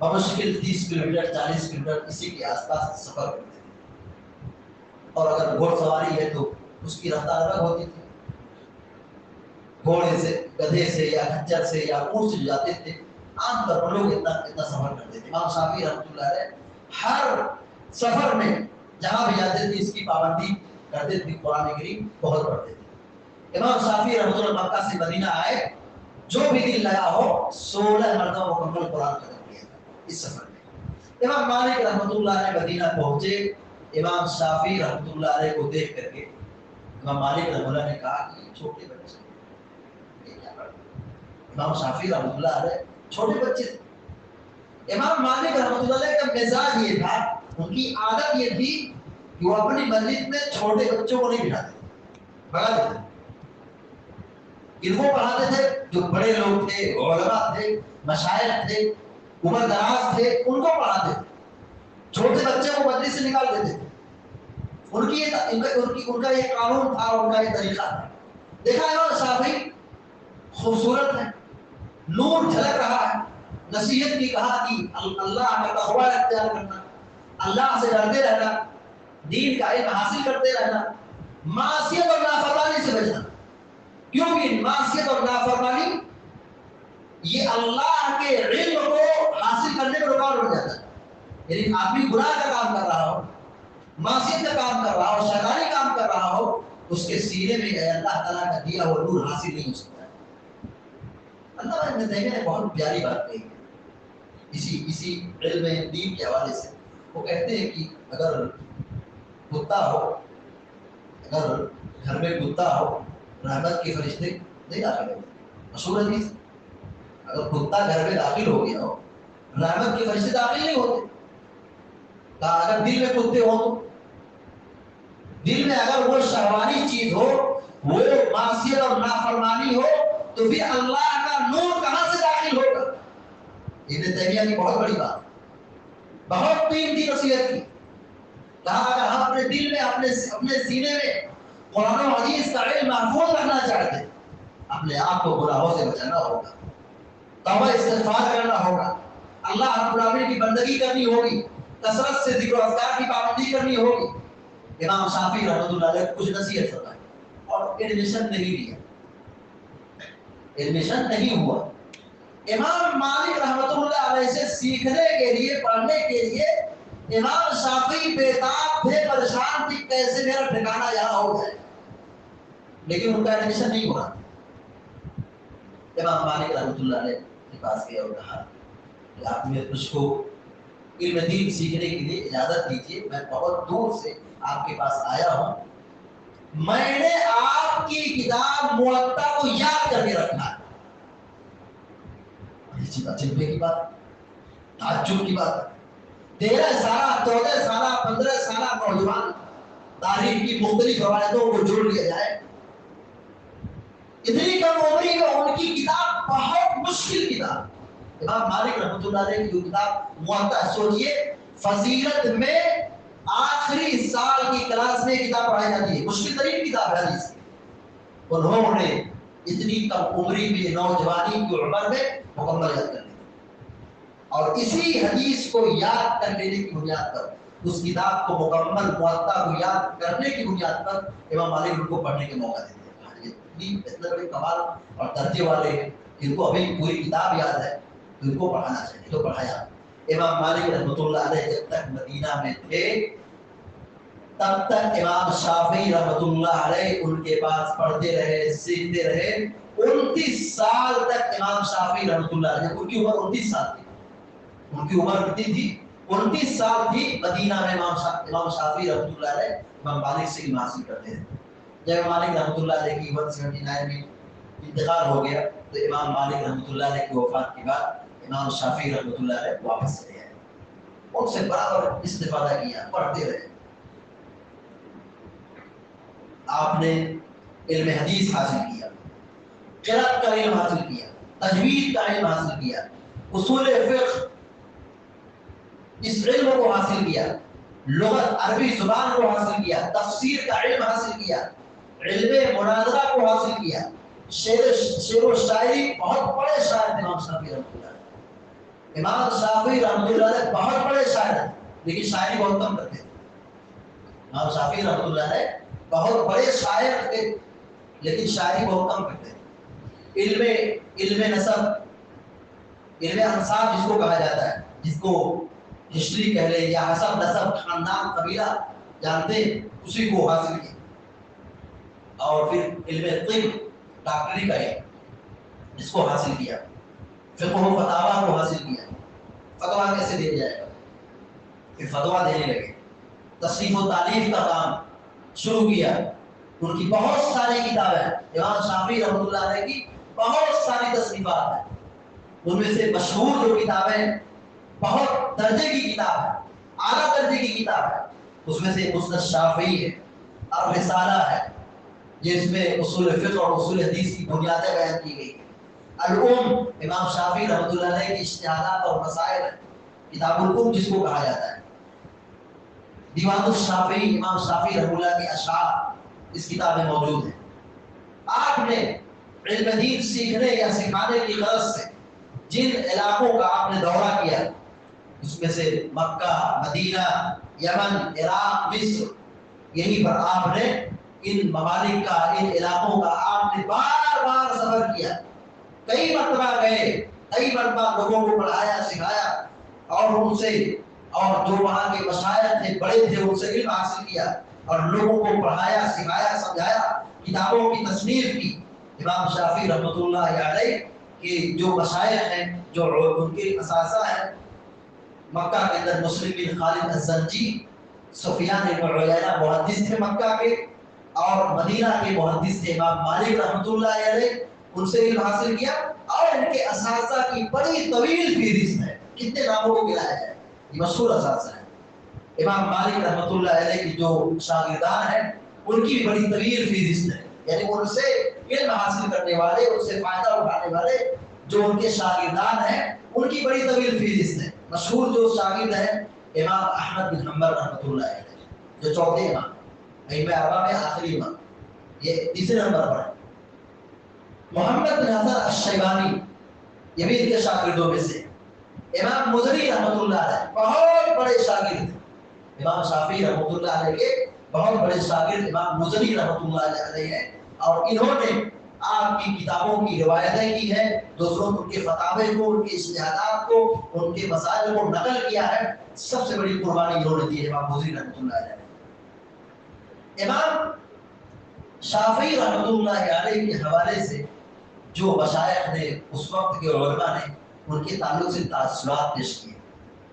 A: بمشکل 30 کلومیٹر 40 کلومیٹر اسی کے آس پاس سفر کرتے تھے. اور اگر گھوڑ سواری ہے تو اس کی رفتار الگ ہوتی تھی. گھوڑے سے، گدھے سے یا خچر سے یا اونٹ سے جاتے تھے، عام طور پر لوگ اتنا سفر کرتے تھے. امام شافعی رحمۃ اللہ علیہ ہر سفر میں جہاں بھی جاتے تھے اس کی پابندی کرتے تھے، قرآن کریم بہت پڑھتے تھے. امام شافعی رحمۃ اللہ مکہ سے مدینہ آئے، جو بھی دن لگا ہو 16 مرتبہ مکمل قرآن ختم کیا تھا اس سفر میں. امام مالک رحمۃ اللہ علیہ مدینہ پہنچے. امام شافعی رحمۃ اللہ علیہ کو دیکھ کر کے امام مالک رحمۃ اللہ نے کہا کہ چھوٹے بچے امام شافعی رحمۃ اللہ علیہ چھوٹے بچے تھے. امام مالک رحمۃ اللہ علیہ کا مزاج یہ تھا، ان کی عادت یہ تھی کہ وہ اپنی مسجد میں چھوٹے بچوں کو نہیں بٹھاتے، بھگا دیتے. ان کو پڑھاتے تھے جو بڑے لوگ تھے، علماء تھے، مشائخ تھے، عمر دراز تھے، ان کو پڑھاتے تھے. چھوٹے بچے کو مسجد سے نکال دیتے تھے. ان کا یہ قانون تھا، ان کا یہ طریقہ تھا. دیکھا امام شافعی خوبصورت ہے، نور جھلک رہا ہے. نصیحت کی کہا کہ اللہ کا تقوی اختیار کرنا، اللہ سے ڈرتے رہنا، دین کا علم حاصل کرتے رہنا، معصیت اور نافرمانی سے بچنا. کیونکہ معصیت اور نافرمانی یہ اللہ کے علم کو حاصل کرنے میں رکاوٹ بن جاتا ہے. یعنی آدمی گناہ کا کام کر رہا ہو، معصیت کا کام کر رہا ہو، شیطانی کام کر رہا ہو، اس کے سینے میں اللہ تعالیٰ کا دیا ہوا نور حاصل نہیں ہو سکتا ہے. اللہ ابن تیمیہ نے بہت پیاری بات کہی ہے اسی علم دین کے حوالے سے. وہ کہتے ہیں کہ اگر کتا ہو، اگر گھر میں کتا ہو، رحمت کے فرشتے نہیں داخل ہوتے. مشہور حدیث، اگر کتا گھر میں داخل ہو گیا ہو، رحمت کے فرشتے داخل نہیں ہوتے. کہا اگر دل میں کتے ہو تو دل میں اگر وہ شہوانی چیز ہو، وہ معصیت اور نافرمانی ہو، تو پھر اللہ کا نور کہاں سے داخل ہوگا؟ ابن تیمیہ کی بہت بڑی بات، بہت قیمتی نصیحت کی. کہا اگر ہم اپنے دل میں، اپنے سینے میں قرآن و حدیث کا علم محفوظ رکھنا چاہتے ہیں، اپنے آپ کو گناہوں سے بچانا ہوگا، توبہ استغفار کرنا ہوگا، اللہ رب العالمین کی بندگی کرنی ہوگی، کثرت سے ذکر و اذکار کی پابندی کرنی ہوگی. امام شافعی رحمۃ اللہ علیہ کچھ نصیحت فرمائی اور ایڈمیشن نہیں لیا، ایڈمیشن نہیں ہوا. امام مالک رحمۃ اللہ علیہ سے سیکھنے کے لیے، پڑھنے کے لیے امام شافعی بیتاب تھے، پریشان تھی کیسے میرا ٹھکانہ یہاں ہو جائے، لیکن ان کا ایڈمیشن نہیں ہوا. امام مالک رحمۃ اللہ علیہ کے پاس گیا اور کہا کہ آپ مجھ کو علم دین سیکھنے کے لیے اجازت دیجیے، میں بہت دور سے آپ کے پاس آیا ہوں. میں نے آپ کی کتاب موطا کو یاد کر کے رکھا ہے. چلبے کی بات، تعجب کی بات. 13 سالہ 14 سالہ 15 سالہ نوجوان، تاریخ کی مختلف روایتوں کو جوڑ لیا جائے، اتنی کم عمری میں ان کی کتاب بہت مشکل کتاب. امام مالک رحمۃ اللہ علیہ کی جو کتاب موطا، سوچئے فضیلت میں آخری سال کی کلاس میں کتاب پڑھائی جاتی ہے، مشکل ترین کتاب ہے حدیث کی. انہوں نے اتنی کم عمری میں، نوجوانی کی عمر میں مکمل یاد کر لی. اور اسی حدیث کو یاد کر لینے کی بنیاد پر، اس کتاب کو مکمل موطا کو یاد کرنے کی بنیاد پر امام مالک ان کو پڑھنے کے موقع دیتے ہیں. اتنے بڑے کمال اور درجے والے ہیں، ان کو ابھی پوری کتاب یاد ہے، ان کو پڑھانا چاہیے تو پڑھایا. امام مالک رحمۃ اللہ علیہ جب تک مدینہ میں تھے، تب تک امام شافعی رحمۃ اللہ علیہ ان کے پاس پڑھتے رہے، سیکھتے رہے. 29 سال تک امام شافعی رحمۃ اللہ علیہ، ان کی عمر 29 سال تھی. ان کی عمر کتنی تھی؟ 29 سال تھی. مدینہ میں امام شافعی رحمۃ اللہ علیہ امام مالک سے علم حاصل کرتے ہیں. جب مالک رحمۃ اللہ علیہ کی 179 میں انتقال ہو گیا تو امام مالک رحمۃ اللہ علیہ کی وفات کے بعد امام شافعی رحمۃ اللہ علیہ واپس چلے آئے، ان سے برابر استفادہ کیا، پڑھتے رہے۔ آپ نے علم حدیث حاصل کیا، قرأت کا علم حاصل کیا، تجوید کا علم حاصل کیا، اصول فقہ اس علم کو حاصل کیا، لغت عربی زبان کو حاصل کیا، تفسیر کا علم حاصل کیا، علم مناظرہ کو حاصل کیا، شعر و شاعری، بہت بڑے شاعر تھے امام شافعی رحمۃ اللہ علیہ۔ امام شافعی رحمۃ اللہ علیہ بہت بڑے شاعر ہیں لیکن شاعری بہت کم کرتے تھے۔ امام شافعی رحمۃ اللہ علیہ بہت بڑے شاعر تھے لیکن شاعری بہت کم کرتے تھے۔ علم نسب، علم انساب جس کو کہا جاتا ہے، جس کو ہسٹری کہہ لیں یا حسب نسب، خاندان قبیلہ جانتے ہیں، اسی کو حاصل کیا۔ اور پھر علم طب، ڈاکٹری کا علم، اس کو حاصل کیا۔ فقہ و فتاوی کو حاصل کیا، فتویٰ کیسے دیا جائے گا، پھر فتویٰ دینے لگے۔ تصنیف و تالیف کا کام شروع کیا۔ ان کی بہت ساری کتابیں، امام شافعی رحمۃ اللہ علیہ کی بہت ساری تصنیفات ہیں، ان میں سے مشہور جو کتابیں بہت درجے کی کتاب ہے، اعلیٰ درجے کی کتاب ہے، اس میں سے مسند شافعی ہے، الرسالہ ہے جس میں اصول فقہ اور اصول حدیث کی بنیادیں بیان کی گئی ہیں، الام امام شافعی رحمۃ اللہ علیہ کی اجتہادات اور مسائل ہے، کتاب الام جس کو کہا جاتا ہے، دیوان الشافعی امام شافعی رحمۃ اللہ کے اشعار اس کتاب میں موجود ہیں۔ آپ نے علم دین سیکھنے یا سکھانے کی غرض سے جن علاقوں کا آپ نے دورہ کیا، اس میں سے مکہ، مدینہ، یمن، عراق، مصر، یہیں پر آپ نے ان ممالک کا، ان علاقوں کا آپ نے بار بار سفر کیا، کئی مرتبہ گئے، کئی مرتبہ لوگوں کو پڑھایا، سکھایا، اور ان سے، اور جو وہاں کے مشائخ تھے، بڑے تھے، ان سے علم حاصل کیا اور لوگوں کو پڑھایا، سکھایا، سمجھایا، کتابوں کی تصنیف کی۔ امام شافعی رحمۃ اللہ علیہ کے جو مشائخ ہیں، جو ان کے اساتذہ ہیں، مکہ کے اندر مسلم بن خالد الزنجی، سفیان بن عیینہ محدث تھے مکہ کے، اور مدینہ کے محدث تھے امام مالک رحمۃ اللہ علیہ، ان سے علم حاصل کیا، اور ان کے اساتذہ کی بڑی طویل فہرست ہے، کتنے ناموں کو گرایا جائے، یہ مشہور اساتذہ ہیں۔ امام مالک رحمۃ اللہ علیہ کی جو شاگردان ہیں، ان کی بڑی طویل فہرست ہے، یعنی ان سے علم حاصل کرنے والے، ان سے فائدہ اٹھانے والے جو ان کے شاگردان ہیں، ان کی بڑی طویل فہرست ہے۔ مشہور جو شاگرد ہیں امام احمد بن حنبل رحمۃ اللہ علیہ، جو چوتھے امام، ائمہ اربعہ میں آخری امام، یہ تیسرے نمبر پر ہے۔ محمد بن حسن الشیبانی، یہ بھی ان کے شاگردوں میں سے۔ امام مزنی رحمۃ اللہ علیہ بہت بڑے شاگرد ہیں، امام شافعی رحمۃ اللہ علیہ کے بہت بڑے شاگرد امام مزنی رحمۃ اللہ علیہ ہیں، اور انہوں نے آپ کی کتابوں کی روایتیں کی ہیں، دوسروں ان کے فتاوے کو، ان کے اجتہادات کو، ان کے مسائل کو نقل کیا ہے۔ سب سے بڑی قربانی انہوں نے دی ہے امام مزنی رحمۃ اللہ علیہ۔ امام شافعی رحمۃ اللہ علیہ کے حوالے سے جو مشائخ نے، اس وقت کے علماء نے ان کے تعلق سے تاثرات پیش کیے،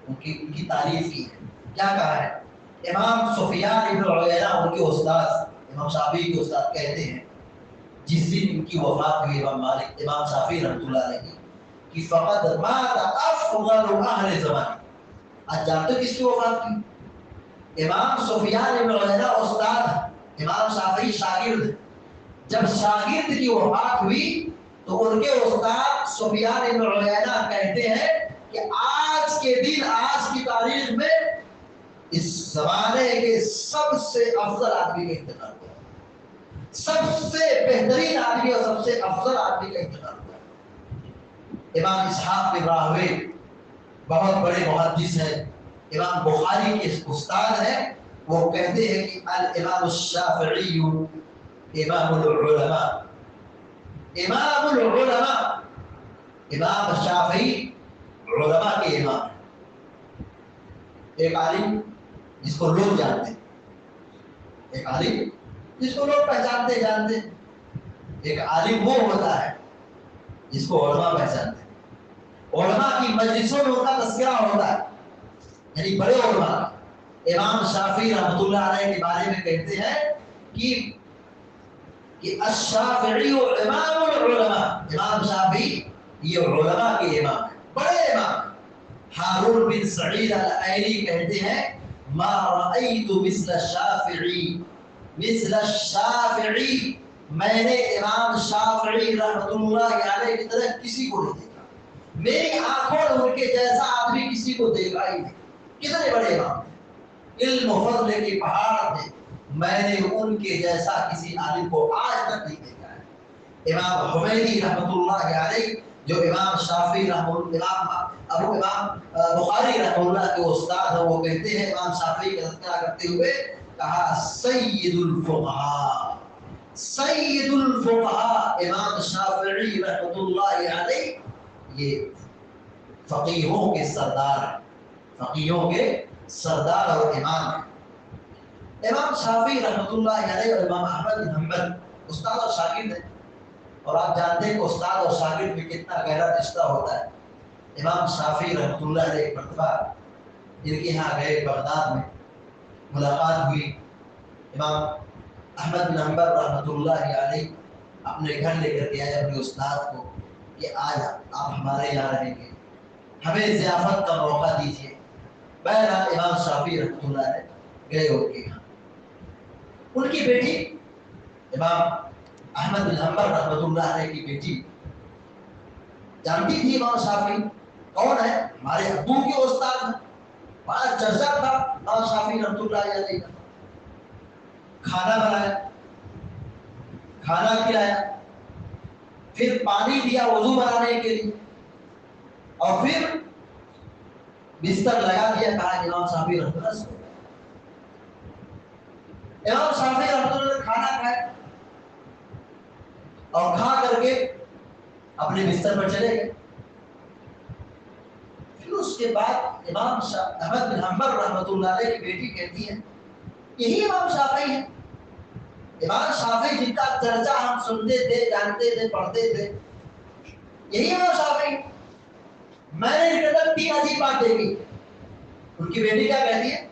A: ان کی تعریف کی ہے۔ کیا کہا ہے؟ امام سفیان بن عیینہ ان کے استاد، امام شافعی کے استاد، کہتے ہیں جس دن ان کی وفات ہوئی امام شافعی رحمۃ اللہ علیہ کی، کہ فقط مات افضل اہل زمانے۔ آج جانتے ہو کس کی وفات کی؟ امام سفیان بن عیینہ استاد، امام شافعی شاگرد۔ جب شاگرد کی وفات ہوئی تو ان کے استاد سفیان بن عیینہ کہتے ہیں کہ آج کے دن، آج کی تاریخ میں اس زمانے کے سب سے افضل آدمی کا انتقال ہوا، سب سے بہترین آدمی اور سب سے افضل آدمی کا انتقال ہوا۔ امام اسحاق بن راہوی بہت بڑے محدث ہیں، امام بخاری کے استاد ہیں، وہ کہتے ہیں کہ الامام الشافعی امام العلماء، امام العلماء، امام شافعی علماء کے امام ہیں۔ ایک عالم جس کو لوگ جانتے ہیں، ایک عالم جس کو لوگ پہچانتے جانتے ہیں، ایک عالم وہ ہوتا ہے جس کو علماء پہچانتے ہیں، علماء کی مجلسوں میں ان کا تذکرہ ہوتا ہے، یعنی بڑے علماء۔ امام شافعی رحمۃ اللہ علیہ کے بارے میں کہتے ہیں کہ کہ الشافعی امام العلماء، امام شافعی یہ علماء کے امام ہیں، بڑے امام ہیں۔ ہارون بن سعید الایلی کہتے ہیں ما رأیت مثل الشافعی، مثل الشافعی، میں نے امام شافعی رحمۃ اللہ علیہ کی طرح کسی کو نہیں دیکھا، میری آنکھوں نے ان کے جیسا آدمی کسی کو دیکھا ہی نہیں۔ کتنے بڑے امام تھے، علم و فضل کے پہاڑ تھے، میں نے ان کے جیسا کسی عالم کو آج تک نہیں دیکھا ہے۔ امام حمیدی رحمۃ اللہ علیہ جو امام شافعی امام بخاری رحمۃ اللہ کے استاد ہیں، وہ کہتے ہیں امام شافعی کا تذکرہ کرتے ہوئے کہا سید الفقہاء، سید الفقہاء امام شافعی رحمۃ اللہ علیہ یہ فقیہوں کے سردار ہیں، فقیہوں کے سردار اور امام ہیں۔ امام شافعی رحمۃ اللہ علیہ اور امام احمد بن حنبل استاد اور شاگرد ہیں، اور آپ جانتے ہیں کہ استاد اور شاگرد میں کتنا گہرا رشتہ ہوتا ہے۔ امام شافعی رحمۃ اللہ علیہ ایک مرتبہ ان کے یہاں گئے، بغداد میں ملاقات ہوئی۔ امام احمد بن حنبل رحمۃ اللہ علیہ اپنے گھر لے کر کے آئے اپنے استاد کو کہ آج آپ ہمارے یہاں رہیں گے، ہمیں ضیافت کا موقع دیجیے۔ بہرحال امام شافعی رحمۃ اللہ علیہ گئے ان کے یہاں۔ ان کی بیٹی امام احمد بن حنبل رحمۃ اللہ علیہ کی بیٹی جانتی تھی امام شافعی کون ہے، ہمارے ابو کے استاد ہیں، بڑا چرچا تھا امام شافعی رحمۃ اللہ علیہ کا۔ کھانا بنایا، کھانا کھلایا، پھر پانی دیا وضو بنانے کے لیے، اور پھر بستر لگا دیا، کہا کہ امام شافعی رحمۃ اللہ سو گئے۔ امام شافعی رحمۃ اللہ نے کھانا کھایا اور کھا کر کے اپنے بستر پر چلے گئے۔ پھر اس کے بعد امام احمد بن حنبل رحمۃ اللہ علیہ کی بیٹی کہتی ہے یہی امام شافعی ہے، امام شافعی جن کا چرچا ہم سنتے تھے، جانتے تھے، پڑھتے تھے، یہی امام شافعی۔ میں نے ان کے اندر 3 عجیب بات دیکھی۔ ان کی بیٹی کیا کہتی ہے،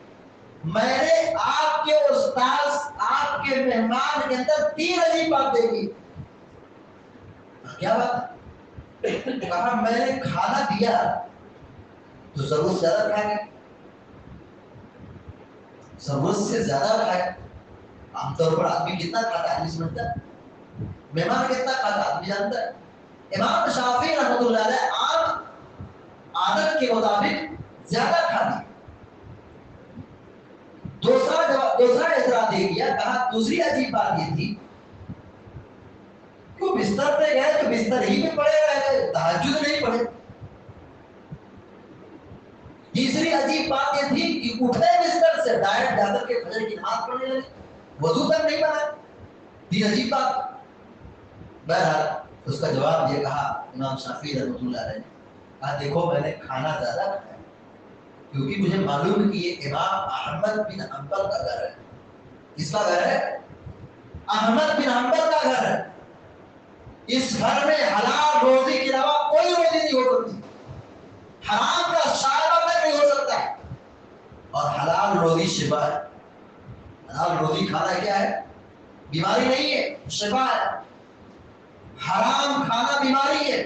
A: میں نے آپ کے استاذ، آپ کے مہمان کے اندر 3 عجیب بات دیکھی۔ کیا بات؟ کہا میں نے کھانا دیا تو ضرورت سے زیادہ کھائے، ضرورت سے زیادہ کھائے۔ عام طور پر آدمی کتنا کھاتا ہے آدمی سمجھتا ہے، مہمان کتنا کھاتا ہے آدمی جانتا ہے۔ امام شافعی رحمۃ اللہ علیہ عام عادت کے مطابق زیادہ کھاتی۔ دوسرا اعتراض یہ کیا، کہا دوسری عجیب بات یہ تھی کہ وہ بستر پہ گئے تو بستر ہی میں پڑے رہے، تہجد نہیں پڑھے۔ تیسری عجیب بات یہ تھی کہ اٹھے بستر سے ڈائریکٹ جا کر کے فجر کی نماز پڑھنے لگے، وضو تک نہیں بنا۔ 3 عجیب بات۔ بہرحال اس کا جواب یہ کہا امام شافعی رحمۃ اللہ علیہ نے، کہا دیکھو میں نے کھانا زیادہ کھایا کیونکہ مجھے معلوم ہے کہ یہ امام احمد بن حنبل کا گھر ہے۔ کس کا گھر ہے؟ احمد بن حنبل کا گھر ہے۔ اس گھر میں حلال روزی کے علاوہ کوئی روزی نہیں ہو سکتی، حرام کا شائبہ تک نہیں ہو سکتا، اور حلال روزی شفا ہے۔ حلال روزی کھانا کیا ہے؟ بیماری نہیں ہے، شفا ہے۔ حرام کھانا بیماری ہے۔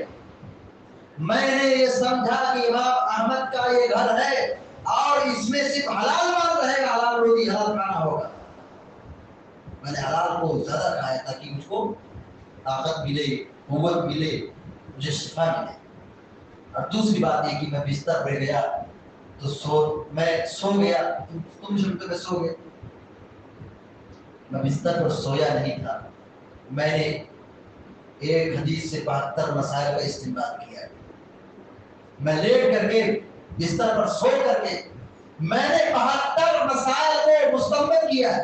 A: میں نے یہ سمجھا کہ امام احمد کا یہ گھر ہے اور اس میں صرف حلال مال رہے گا، حلال روزی حلال کھانا ہوگا۔ میں نے حلال کو زیادہ کھایا تاکہ مجھ کو طاقت ملے، قوت ملے، مجھے شفا ملے۔ اور دوسری بات یہ کہ میں بستر پہ گیا تو میں سو گیا، تم سنتے میں سو گئے، میں بستر پر سویا نہیں تھا۔ میں نے ایک حدیث سے 72 مسائل کا استنباط کیا ہے۔ میں لیٹ کر کے بستر پر سو کر کے میں نے 72 مسائل کو مستنبط کیا ہے،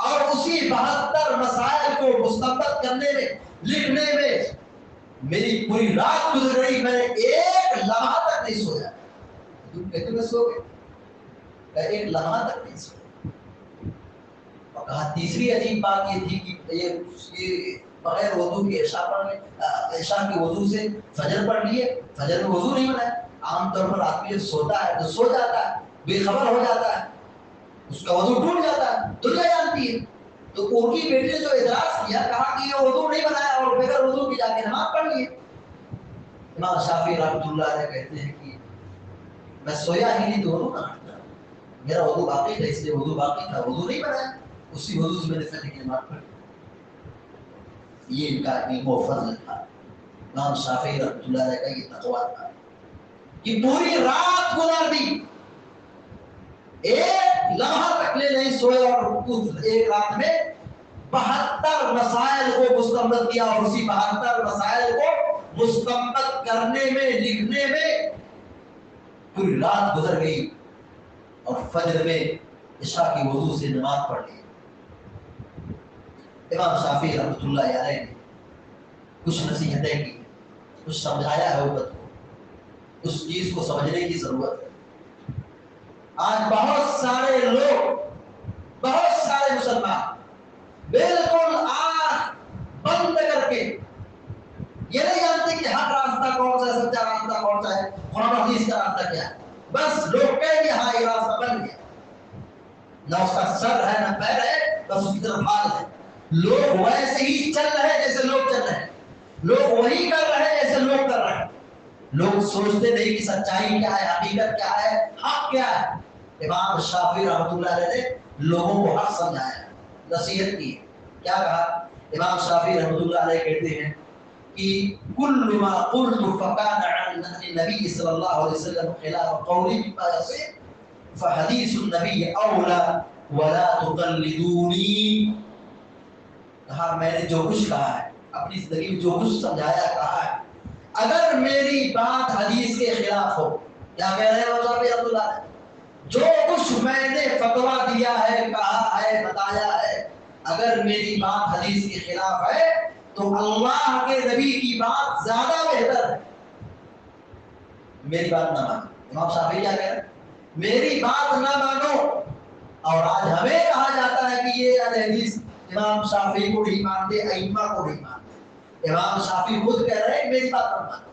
A: اور اسی 72 مسائل کو مستنبط کرنے میں، لکھنے میں میری پوری رات گزر گئی، میں نے ایک لمحہ تک نہیں سویا۔ تم کہتے میں سو گئے، ایک لمحہ تک نہیں سویا۔ اور کہا تیسری عجیب بات یہ تھی کہ یہ بغیر وضو کے عشاء کے وضو سے فجر پڑھ لیے، فجر میں وضو نہیں بنایا۔ عام طور پر آدمی سوتا ہے تو سو جاتا ہے، بے خبر ہو جاتا ہے، اس کا وضو ٹوٹ جاتا ہے، دنیا جانتی ہے۔ تو ان کی بیٹی نے جو اعتراض کیا، کہا کہ یہ وضو نہیں بنایا اور بغیر وضو کی جا کے نماز پڑھ لیے۔ امام شافعی رحمۃ اللہ علیہ کہتے ہیں کہ میں سویا ہی نہیں تو وضو نہ کرتا، میرا وضو باقی تھا، اس لیے وضو باقی تھا، وضو نہیں بنایا، اسی وضو سے میں نے فجر کی نماز پڑھی۔ یہ ان کا علم و فضل تھا۔ امام شافعی رحمۃ اللہ علیہ کا یہ تقویٰ تھا کہ پوری رات گزار دی، ایک لمحہ تک لے نہیں سوئے، اور ایک رات میں 72 مسائل کو مستنبط کیا، اور اسی 72 مسائل کو مستنبط کرنے میں، لکھنے میں پوری رات گزر گئی، اور فجر میں عشاء کی وضو سے نماز پڑھ لی۔ امام شافعی رحمۃ اللہ علیہ نے کچھ نصیحتیں کی، کچھ سمجھایا ہے امت کو، اس چیز کو سمجھنے کی ضرورت ہے۔ آج بہت سارے لوگ، بہت سارے مسلمان بالکل آنکھ بند کر کے یہ نہیں جانتے کہ حق راستہ کون سا ہے، سچا راستہ کون سا ہے، قرآن حدیث کا راستہ کیا ہے۔ بس لوگ کہیں گے ہاں یہ راستہ بن گیا، نہ اس کا سر ہے نہ پیر ہے، بس اس کی طرف بھاگ ہے۔ لوگ ویسے ہی چل رہے جیسے لوگ چل رہے ہیں، لوگ وہی کر رہے جیسے لوگ کر رہے ہیں۔ لوگ سوچتے نہیں کہ سچائی کیا ہے، حقیقت کیا ہے، حق کیا ہے۔ امام شافعی رحمۃ اللہ علیہ نے لوگوں کو حق سمجھایا، نصیحت کی۔ کیا کہا؟ امام شافعی رحمۃ اللہ علیہ کہتے ہیں کہ کل ما قلت فکان عن النبی صلی اللہ علیہ وسلم خلاف قولی بما یصح فحدیث النبی اولا ولا تقلدونی۔ کہا میں نے جو کچھ کہا ہے، اپنی زندگی میں جو کچھ سمجھایا کہا ہے، اگر میری بات حدیث کے خلاف ہو، کیا کہہ رہے ہیں امام شافعی رحمۃ اللہ علیہ، جو کچھ میں نے فتویٰ دیا ہے، کہا ہے، بتایا ہے، اگر میری بات حدیث کے خلاف ہے تو اللہ کے نبی کی بات زیادہ بہتر ہے، میری بات نہ مانو۔ امام شافعی کیا کہہ رہے ہیں؟ میری بات نہ مانو۔ اور آج ہمیں کہا جاتا ہے کہ یہ اہل حدیث امام شافعی کو نہیں مانتے، ائمہ کو نہیں مانتے۔ امام شافعی خود کہہ رہے ہیں میری بات نہ مانو،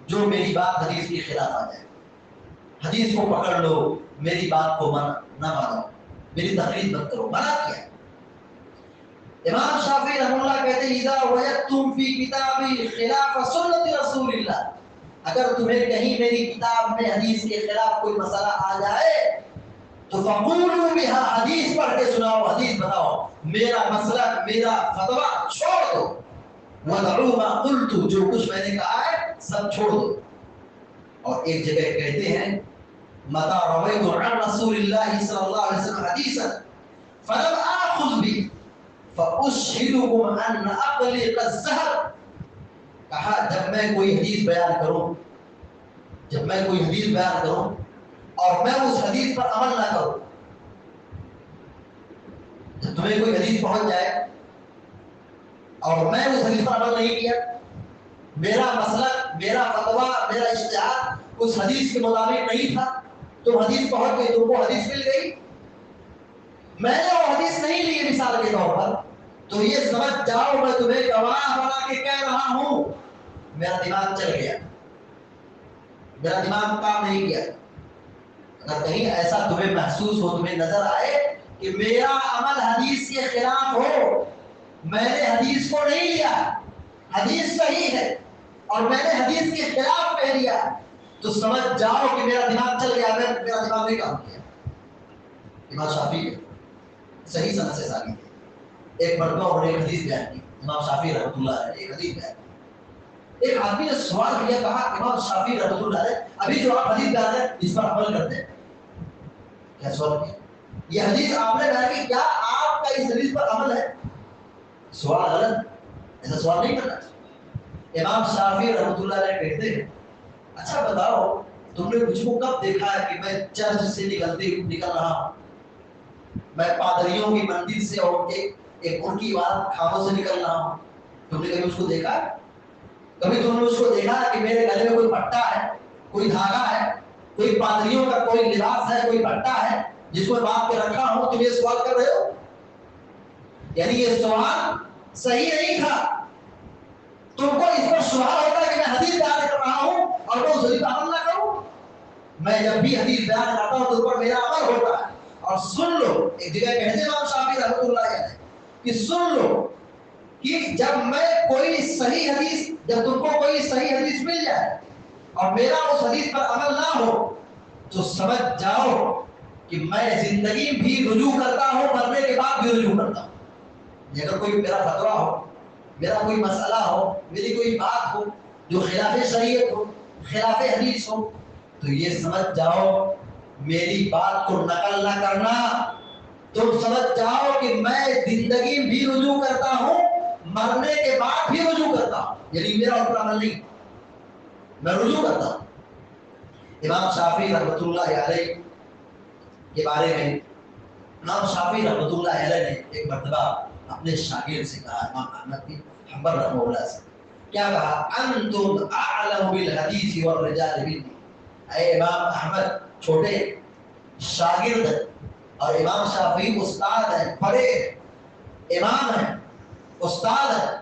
A: جو میری بات حدیث کے خلاف آ جائے، حدیث کو پکڑ لو، میری بات کو نہ مانو، میری تقلید مت کرو، منع کیا۔ امام شافعی رحمہ اللہ کہتے ہیں اذا وجدتم فی کتابی خلاف سنت رسول اللہ، اگر تمہیں کہیں میری کتاب میں حدیث کے خلاف کوئی مسئلہ آ جائے تو فقولوا بها، حدیث پڑھ کے سناؤ، حدیث بتاؤ، میرا مسئلہ، میرا فتویٰ چھوڑ دو۔ وَدَعُوا مَا قُلْتُ، جو کچھ میں نے کہا ہے سب چھوڑ دو۔ اور ایک جگہ کہتے ہیں مَتَى رَوَيْتُ عَنْ رَسُولِ اللَّهِ صلی اللہ علیہ وسلم حدیثا فَلَمْ آخُذْ بِهِ فَأُشْهِدُكُمْ أَنَّ عَقْلِي قَدْ ذَهَبَ، کہا جب میں کوئی حدیث بیان کروں، جب میں کوئی حدیث بیان کروں اور میں اس حدیث پر عمل نہ کروں، جب تمہیں کوئی حدیث پہنچ جائے اور میں اس حدیث پر عمل نہیں کیا، میرا مسلک، میرا فتویٰ، میرا اجتہاد اس حدیث کے مطابق نہیں تھا، تو حدیث پہنچ گئی، تم کو حدیث مل گئی، میں نے وہ حدیث نہیں لی مثال کے طور پر، تو یہ سمجھ جاؤ میں تمہیں گواہ بنا کے کہہ رہا ہوں میرا دماغ چل گیا، میرا دماغ کام نہیں کیا۔ اگر کہیں ایسا تمہیں محسوس ہو، تمہیں نظر آئے کہ میرا عمل حدیث کے خلاف ہو، میں نے حدیث کو نہیں لیا، حدیث صحیح ہے اور میں نے حدیث کے خلاف کہہ لیا، تو سمجھ جاؤ کہ میرا دماغ چل گیا، میرا دماغ نہیں کام کیا۔ امام شافعی صحیح سند سے ثابت ہے، ایک مرتبہ انہوں نے ایک حدیث بیان کی، امام شافعی رحمۃ اللہ علیہ ایک حدیث بیان کی۔ ایک آدمی نے سوال کیا، کہا امام شافعی رحمۃ اللہ علیہ ابھی جو آپ حدیث بیان ہے اس پر عمل کرتے ہیں؟ کیا سوال کیا؟ یہ حدیث آپ نے بیان کی، کیا آپ کا اس حدیث پر عمل ہے؟ سوال غلط، ایسا سوال نہیں کرنا چاہیے۔ امام شافعی رحمۃ اللہ علیہ کہتے ہیں اچھا بتاؤ تم نے مجھ کو کب دیکھا ہے کہ میں چرچ سے نکل رہا ہوں، میں پادریوں کی مندر سے اور ان کی عبادت خانوں سے نکل رہا ہوں، تم نے کبھی اس کو دیکھا ہے؟ کبھی تم نے اس کو دیکھا ہے کہ میرے گلے میں کوئی پٹا ہے، کوئی دھاگا ہے، کوئی پادریوں کا کوئی لباس ہے، کوئی پٹا ہے جس کو میں باندھ کے رکھا ہوں؟ تم یہ سوال کر رہے ہو؟ یعنی یہ سوال صحیح نہیں تھا، تم کو اس پر سوال ہوتا ہے کہ میں حدیث بیان کر رہا ہوں اور میں اس حدیث پر عمل نہ کروں؟ میں جب بھی حدیث بیان کرتا ہوں تو اس پر میرا عمل ہوتا ہے، اور سن لو، ایک جگہ کہتے ہیں امام شافعی رحمۃ اللہ علیہ کہ سن لو کہ جب میں کوئی صحیح حدیث، جب تم کو کوئی صحیح حدیث مل جائے اور میرا اس حدیث پر عمل نہ ہو تو سمجھ جاؤ کہ میں زندگی بھی رجوع کرتا ہوں، مرنے کے بعد بھی رجوع کرتا ہوں۔ اگر کوئی میرا فتویٰ ہو، میرا کوئی مسئلہ ہو، میری کوئی بات ہو جو خلاف شریعت ہو، خلاف حدیث ہو، تو یہ سمجھ جاؤ میری بات کو نقل نہ کرنا، تم سمجھ جاؤ کہ میں زندگی بھی رجوع کرتا ہوں، مرنے کے بعد بھی رجوع کرتا ہوں، یعنی میرا اوپر عمل نہیں، میں رجوع کرتا ہوں۔ امام شافعی رحمۃ اللہ علیہ کے بارے میں امام شافعی رحمۃ اللہ علیہ نے ایک مرتبہ اپنے شاگرد سے کہا، امام احمد بن حنبل رحمہ اللہ سے کیا کہا، انتم اعلم بالحدیث والرجال منی، اے امام احمد چھوٹے شاگرد ہیں اور امام شافعی استاد ہیں، بڑے امام ہیں، استاد ہیں،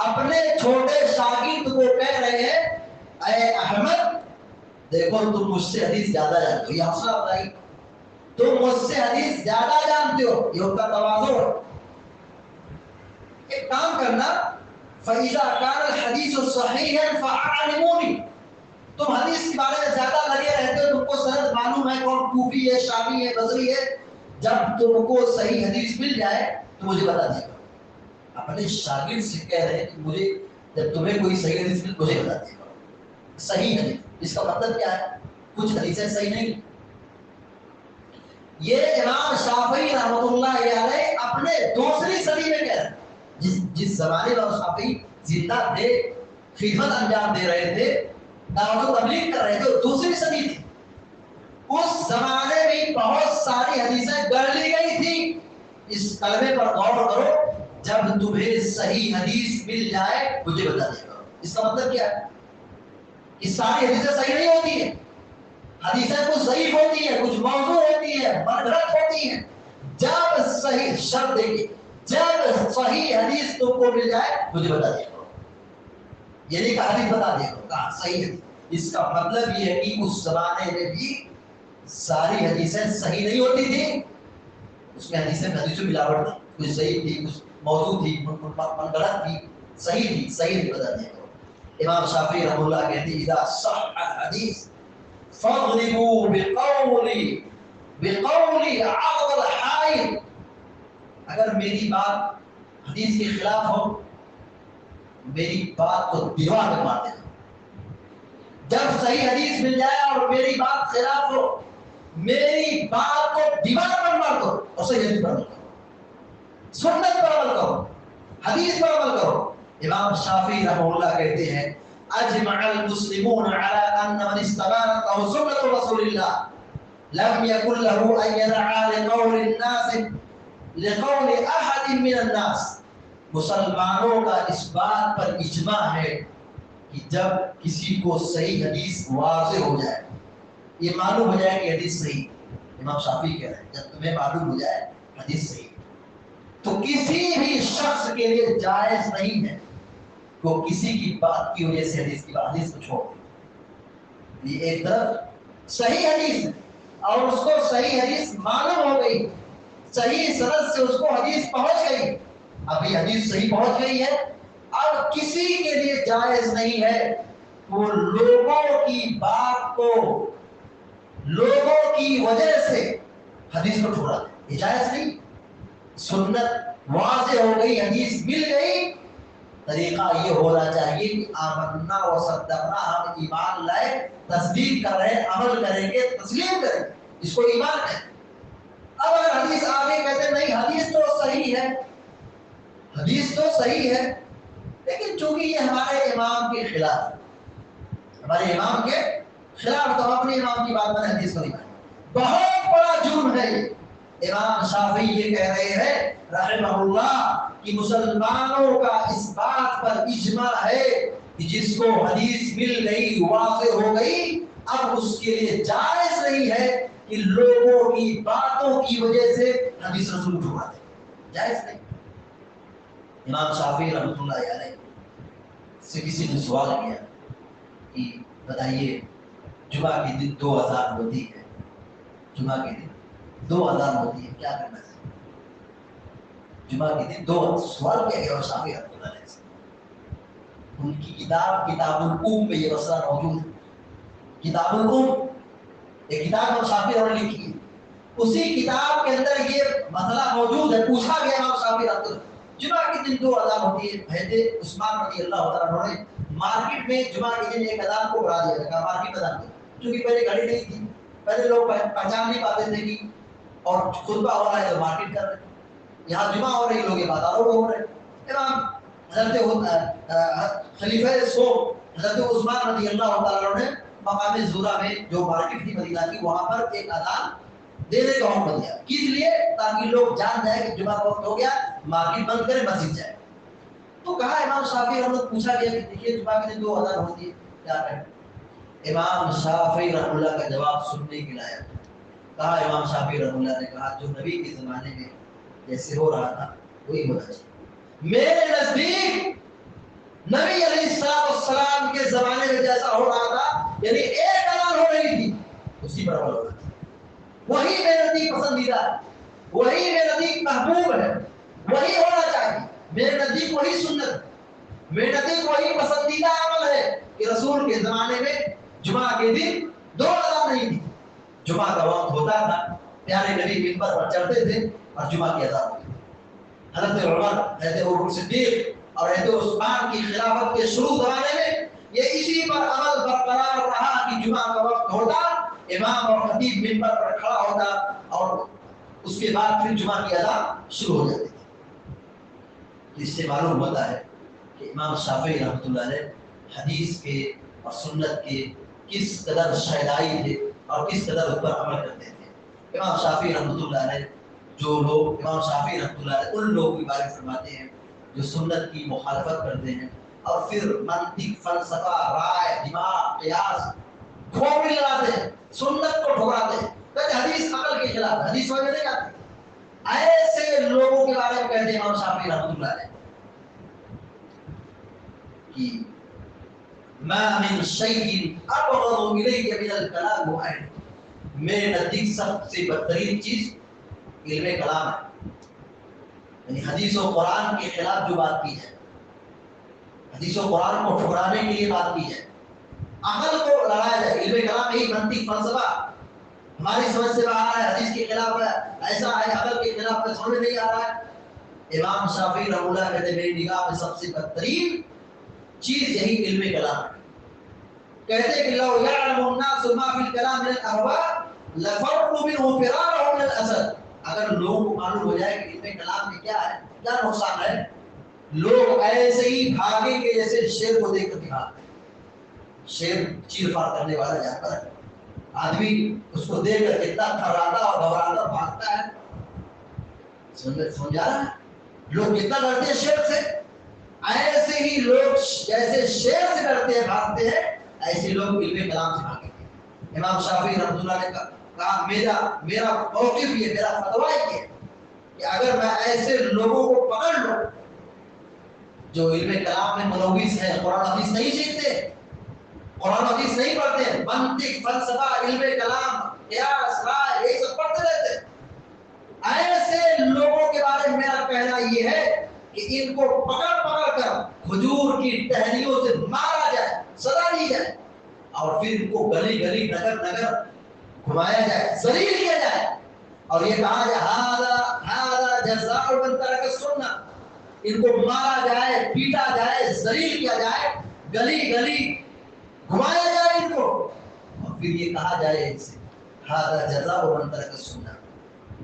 A: اپنے چھوٹے شاگرد کو کہہ رہے ہیں اے احمد دیکھو تم مجھ سے حدیث زیادہ جانتے ہو، یہ حوصلہ افزائی، تم مجھ سے حدیث زیادہ جانتے ہو، یہ ان کا تواضع ہے۔ ایک کام کرنا، فَإِذَا كَانَ الْحَدِيثُ صَحِيحًا فَأَعْلِمُونِي، تم حدیث کے بارے میں زیادہ لگے رہتے ہو، تم کو سند معلوم ہے کون کوفی ہے، شامی ہے، بصری ہے، جب تم کو صحیح حدیث مل جائے تو مجھے بتا دیجیے گا۔ اپنے شاگرد سے کہہ رہے ہیں کہ مجھے جب تمہیں کوئی صحیح حدیث مل مجھے بتا دیجیے گا۔ صحیح حدیث اس کا مطلب کیا ہے؟ کچھ حدیثیں صحیح نہیں۔ یہ امام شافعی رحمۃ اللہ علیہ اپنے دوسری صدی میں کہہ رہے ہیں، جس زمانے میں امام شافعی زندہ تھے، خدمت انجام دے رہے تھے، دعوت و تبلیغ کر رہے تھے، دوسری صدی تھی، اس زمانے میں بہت ساری حدیثیں گڑھ لی گئی تھی۔ اس کلمے پر غور کرو، جب تمہیں صحیح حدیث مل جائے مجھے بتا دے گا۔ اس کا مطلب کیا ہے کہ ساری حدیثیں صحیح نہیں ہوتی ہیں، حدیثیں کچھ ضعیف ہوتی ہیں، کچھ موضوع ہوتی ہیں، منگڑت ہوتی ہیں۔ جب صحیح شرط دیکھیے، جب صحیح حدیث تم کو مل جائے مجھے بتا دیا کرو، یہ نہیں کہ حدیث بتا دیا کرو، کہا صحیح حدیث۔ اس کا مطلب یہ ہے کہ اس زمانے میں بھی ساری حدیثیں صحیح نہیں ہوتی تھی، اس میں حدیثیں ملاوٹ تھی، کچھ ضعیف تھی، کچھ موضوع تھی، منگڑت تھی، صحیح تھی، صحیح نہیں بتا دیا کرو۔ امام شافعی رحمہ اللہ کہتے ہیں اذا صح الحدیث فاضربوا بقولی عقد الحائل، اگر میری بات حدیث کے خلاف ہو میری بات کو دیوار میں مار دینا، جب صحیح حدیث مل جائے اور میری بات خلاف ہو میری بات کو دیوار پر مار دو اور صحیح حدیث پر عمل کرو، سنت پر عمل کرو، حدیث پر عمل کرو۔ امام شافعی رحمہ اللہ کہتے ہیں اجمع المسلمون على ان من استبانت له سنة رسول الله لم يكن له ان يدعى لقول الناس لقول احد من الناس، مسلمانوں کا اس بات پر اجماع ہے کہ جب کسی کو صحیح حدیث واضح ہو جائے، یہ معلوم ہو جائے کہ حدیث صحیح، امام شافعی کہہ رہے ہیں جب تمہیں معلوم ہو جائے حدیث صحیح تو کسی بھی شخص کے لیے جائز نہیں ہے کہ وہ کسی کی بات کی وجہ سے حدیث کو چھوڑ دے۔ یہ ایک طرف صحیح حدیث ہے اور اس کو صحیح حدیث معلوم ہو گئی، صحیح سند سے اس کو حدیث پہنچ گئی، ابھی حدیث صحیح پہنچ گئی ہے، اب کسی کے لیے جائز نہیں ہے وہ لوگوں کی بات کو، لوگوں کی وجہ سے حدیث کو چھوڑا دے، یہ جائز نہیں۔ سنت واضح ہو گئی، حدیث مل گئی، طریقہ یہ ہونا چاہیے کہ آمنا و صدقنا، ہم ایمان لائے، تصدیق کر رہے ہیں، عمل کریں گے، تسلیم کریں گے، اس کو ایمان ہے۔ اب اگر حدیث آگے کہتے نہیں حدیث تو صحیح ہے، حدیث تو صحیح ہے، لیکن چونکہ یہ ہمارے امام کے خلاف، ہمارے امام کے خلاف، تو اپنے امام کی بات میں حدیث کو نہیں مانیں، بہت بڑا جرم ہے یہ۔ امام شافعی یہ کہہ رہے ہیں رحمہ اللہ کہ مسلمانوں کا اس بات پر اجماع ہے کہ جس کو حدیث مل گئی، واضح ہو گئی، اب اس کے لیے جائز نہیں ہے کہ لوگوں کی باتوں کی وجہ سے حدیث رسول چھوڑا دے، جائز نہیں۔ امام شافعی رحمۃ اللہ علیہ سے کسی نے سوال کیا کہ بتائیے جمعہ کے دن 2 اذان ہوتی ہے، جمعہ کے دن دو اذان ہوتی ہے، کیا کرنا چاہیے؟ جمعہ کے دن دو سوال کیا گیا شافعی رحمۃ اللہ علیہ سے، ان کی کتاب کتاب الام میں یہ مسئلہ موجود ہے. کتاب الام ایک کتاب اور شافعی نے لکھی ہے، اسی کتاب کے اندر یہ مسئلہ موجود ہے. پوچھا گیا امام شافعی رحمۃ اللہ جمعہ کے دن دو اذان ہوتی ہے. حضرت عثمان رضی اللہ تعالیٰ عنہ نے مارکیٹ میں جمعہ کے دن ایک اذان کو بڑھا دیا تھا، مارکیٹ اذان کو، کیونکہ پہلے گھڑی نہیں تھی، پہلے لوگ پہچان نہیں پاتے تھے کہ اور خطبہ ہو رہا ہے تو مارکیٹ کر رہے ہیں، یہاں جمعہ ہو رہی لوگ عبادات ہو رہے ہیں. امام حضرت خلیفہ سو حضرت عثمان رضی اللہ تعالیٰ عنہ نے مقام زورہ میں جو مارکیٹ تھی مدینہ کی، وہاں پر ایک اذان دینے کا حکم دیا. کس لیے؟ تاکہ لوگ جان جائیں کہ جمعہ کا وقت ہو گیا، مارکیٹ بند کرے، مسجد جائے. تو کہا امام شافعی رحمۃ اللہ، پوچھا گیا کہ دیکھیے جمعہ کے دن دو اذان ہوتی ہے، کیا کریں؟ امام شافعی رحمۃ اللہ کا جواب سننے کے لائق. کہا امام شافعی رحمۃ اللہ نے کہا جو نبی کے زمانے میں جیسے ہو رہا تھا وہی ہونا چاہیے. میرے نزدیک نبی علیہ السلام کے زمانے میں جیسا ہو رہا تھا، یعنی ایک اذان ہو رہی تھی، اسی پر عمل ہونا چاہیے. وہی میرے نزدیک پسندیدہ ہے، وہی میرے نزدیک محبوب ہے، وہی ہونا چاہیے. میرے نزدیک وہی سنت ہے، میرے نزدیک وہی پسندیدہ عمل ہے کہ رسول کے زمانے میں جمعہ کے دن دو اذان نہیں تھی. جمعہ کا وقت ہوتا تھا، پیارے نبی منبر پر چڑھتے تھے اور جمعہ کی اذان ہوتی. حضرت عمر، حضرت ابوبکر صدیق اور حضرت عثمان کی خلافت کے شروع زمانے میں یہ اسی پر عمل برقرار رہا کہ جمعہ کا وقت ہوتا، امام اور خطیب منبر پر کھڑا ہوتا اور اس کے بعد پھر جمعہ کی اذان شروع ہو جاتی تھی. اس سے معلوم ہوتا ہے کہ امام شافعی رحمۃ اللہ علیہ حدیث کے اور سنت کے کس قدر شیدائی تھے اور کس قدر اس پر عمل کرتے تھے. امام شافعی رحمۃ اللہ علیہ جو لوگ امام شافعی رحمۃ اللہ علیہ ان لوگوں کے بارے میں فرماتے ہیں جو سنت کی مخالفت کرتے ہیں اور پھر منطق، فلسفہ، رائے، دماغ، قیاس کھوپڑی لگاتے ہیں، سنت کو ٹھکراتے ہیں، کہتے حدیث عقل کے خلاف، حدیث وجہ نہیں آتی. ایسے لوگوں کے بارے میں کہتے ہیں امام شافعی رحمۃ اللہ علیہ کہ ما من شيء ابغض الي من الكلام وعلم. میرے نزدیک سب سے بدترین چیز علم کلام ہے، یعنی حدیث و قرآن کے خلاف جو بات کی ہے، حدیث و قرآن کو ٹھکرانے کے لیے بات کی ہے، عقل کو لڑایا جائے. علم کلام یہی منطق، فلسفہ ہماری سمجھ سے باہر ہے، حدیث کے خلاف ہے، ایسا ہے، عقل کے خلاف ہے، سمجھ نہیں آ رہا ہے. امام شافعی رحمۃ اللہ کہتے ہیں میری نگاہ میں سب سے بدترین چیز یہی علم کلام ہے. کہتے ہیں کہ لو يعلم الناس ما في الكلام من الاهواء لفروا منه فرارهم من الاسد. اگر لوگوں کو معلوم ہو جائے کہ علم کلام میں کیا ہے، کیا نقصان ہے، لوگ ایسے ہی بھاگیں گے جیسے شیر کو دیکھ کر بھاگتے ہیں. شیر چیر پھاڑ کرنے والا جانور ہے، آدمی اس کو دیکھ کر کتنا تھراتا اور گھبراتا بھاگتا ہے. سمجھا رہا ہے؟ لوگ کتنا ڈرتے ہیں شیر سے. ایسے ہی لوگ جیسے شیر سے ڈرتے ہیں بھاگتے ہیں، ایسے لوگ علم کلام سے بھاگیں گے. امام شافعی رحمۃ اللہ نے کہا میرا موقف یہ، میرا فتویٰ یہ ہے کہ اگر میں ایسے لوگوں کو پکڑ لوں جو علم کلام میں ملوث ہے، قرآن حدیث نہیں سیکھتے، قرآن حدیث نہیں پڑھتے، منطق، فلسفہ، علم کلام، قیاس، رائے، یہ سب پڑھتے رہتے، ایسے لوگوں کے بارے میں میرا کہنا یہ ہے کہ ان کو پکڑ کر کھجور کی ٹہنیوں سے مارا جائے، سزا دی جائے، اور پھر ان کو گلی گلی، نگر نگر گھمایا جائے، ذلیل کیا جائے، اور یہ کہا جائے ہذا جزاء من ترک السنہ. ان کو مارا جائے، پیٹا جائے، ذلیل کیا جائے، گلی گلی گھمایا جائے ان کو، اور پھر یہ کہا جائے ان سے ہذا جزاء من ترک السنہ.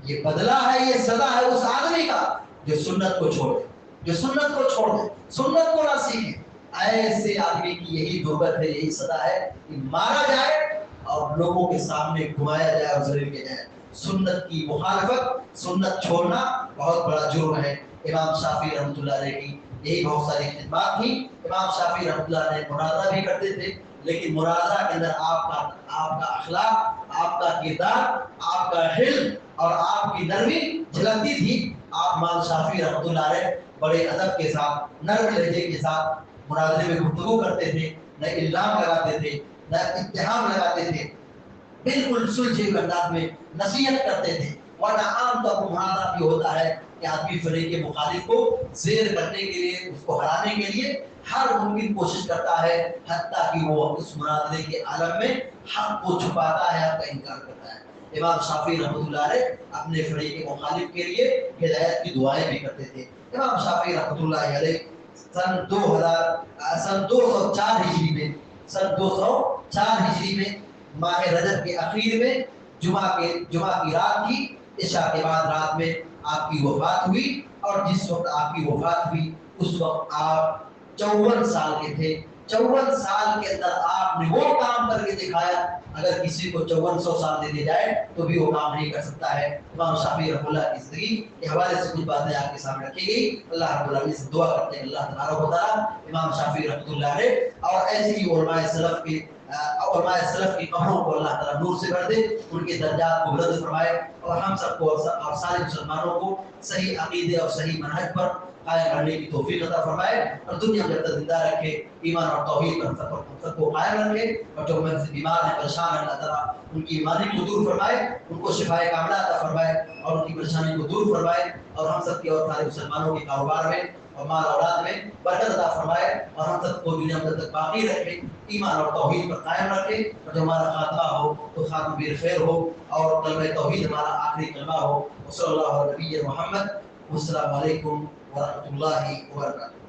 A: یہ بدلہ ہے، یہ سزا ہے اس آدمی کا جو سنت کو چھوڑ دے، جو سنت کو چھوڑ دے، سنت کو نہ سیکھے. ایسے آدمی کی یہی درگت ہے، یہی سزا ہے کہ مارا جائے اور لوگوں کے سامنے گھمایا جائے اور ذلیل کیا جائے. سنت کی مخالفت، سنت چھوڑنا بہت بڑا جرم ہے. امام شافعی رحمۃ اللہ علیہ کی یہی بہت ساری خدمات تھی. امام شافعی رحمۃ اللہ علیہ مناظرہ بھی کرتے تھے، لیکن مناظرہ کے اندر آپ کا اخلاق، آپ کا کردار، آپ کا حلم اور آپ کی نرمی جھلکتی تھی. آپ امام شافعی رحمۃ اللہ علیہ بڑے ادب کے ساتھ، نرم لہجے کے ساتھ مناظرے میں گفتگو کرتے تھے، نہ الزام لگاتے تھے، نہ اتہام لگاتے تھے، بالکل سلجھے انداز میں نصیحت کرتے تھے. ورنہ عام طور پر مناظرہ بھی ہوتا ہے کہ آدمی فریق مخالف کو زیر کرنے کے لیے، اس کو ہرانے کے لیے ہر ممکن کوشش کرتا ہے، حتیٰ کہ وہ اس مناظرے کے عالم میں حق کو چھپاتا ہے، حق کا انکار کرتا ہے۔ امام شافعی رحمۃ اللہ علیہ اپنے فریق مخالف کے لیے ہدایت کی دعائیں بھی کرتے تھے۔ امام شافعی رحمۃ اللہ علیہ سن 204 ہجری میں ماہ رجب کے اخیر میں جمعہ کی رات کی عشاء کے بعد رات میں آپ کی وفات ہوئی، اور جس وقت آپ کی وفات ہوئی اس وقت آپ 54 سال کے تھے۔ 54 سال کے اندر آپ نے وہ کام کر کے دکھایا، اگر کسی کو 5400 سال دے دی جائے تو بھی وہ کام نہیں کر سکتا ہے۔ امام شافعی رحمۃ اللہ کی زندگی کے حوالے سے کچھ باتیں آپ کے سامنے رکھی گئی۔ اللہ رب العالمین سے دعا کرتے ہیں اللہ تبارک و تعالیٰ امام شافعی رحمۃ اللہ علیہ اور ایسے ہی علماء سلف کی قبروں کو اللہ تعالیٰ نور سے بھر دے، ان کے درجات کو بلند فرمائے، اور ہم سب کو اور سارے مسلمانوں کو صحیح عقیدے اور صحیح منہج پر قائم رہنے کی توفیق عطا فرمائے، اور دنیا میں زندہ رکھے، ایمان اور توحید پر سب کو قائم رکھے، اور جو بیمار ہیں پریشان ہیں اللہ تعالیٰ ان کی بیماری کو دور فرمائے، ان کو شفائے کاملہ عطا فرمائے اور ان کی پریشانی کو دور فرمائے، اور ہم سب کے اور سارے مسلمانوں کے کاروبار میں اور مال اولاد میں برکت عطا فرمائے، اور ہم سب کو دنیا میں تک باقی رکھے، ایمان اور توحید پر قائم رکھے، اور جو ہمارا خاتمہ ہو تو خاتمہ بالخیر ہو، اور کلمہ توحید ہمارا آخری کلمہ ہو۔ صلی اللہ علیہ محمد۔ والسلام علیکم ورحمۃ اللہ وبرکاتہ۔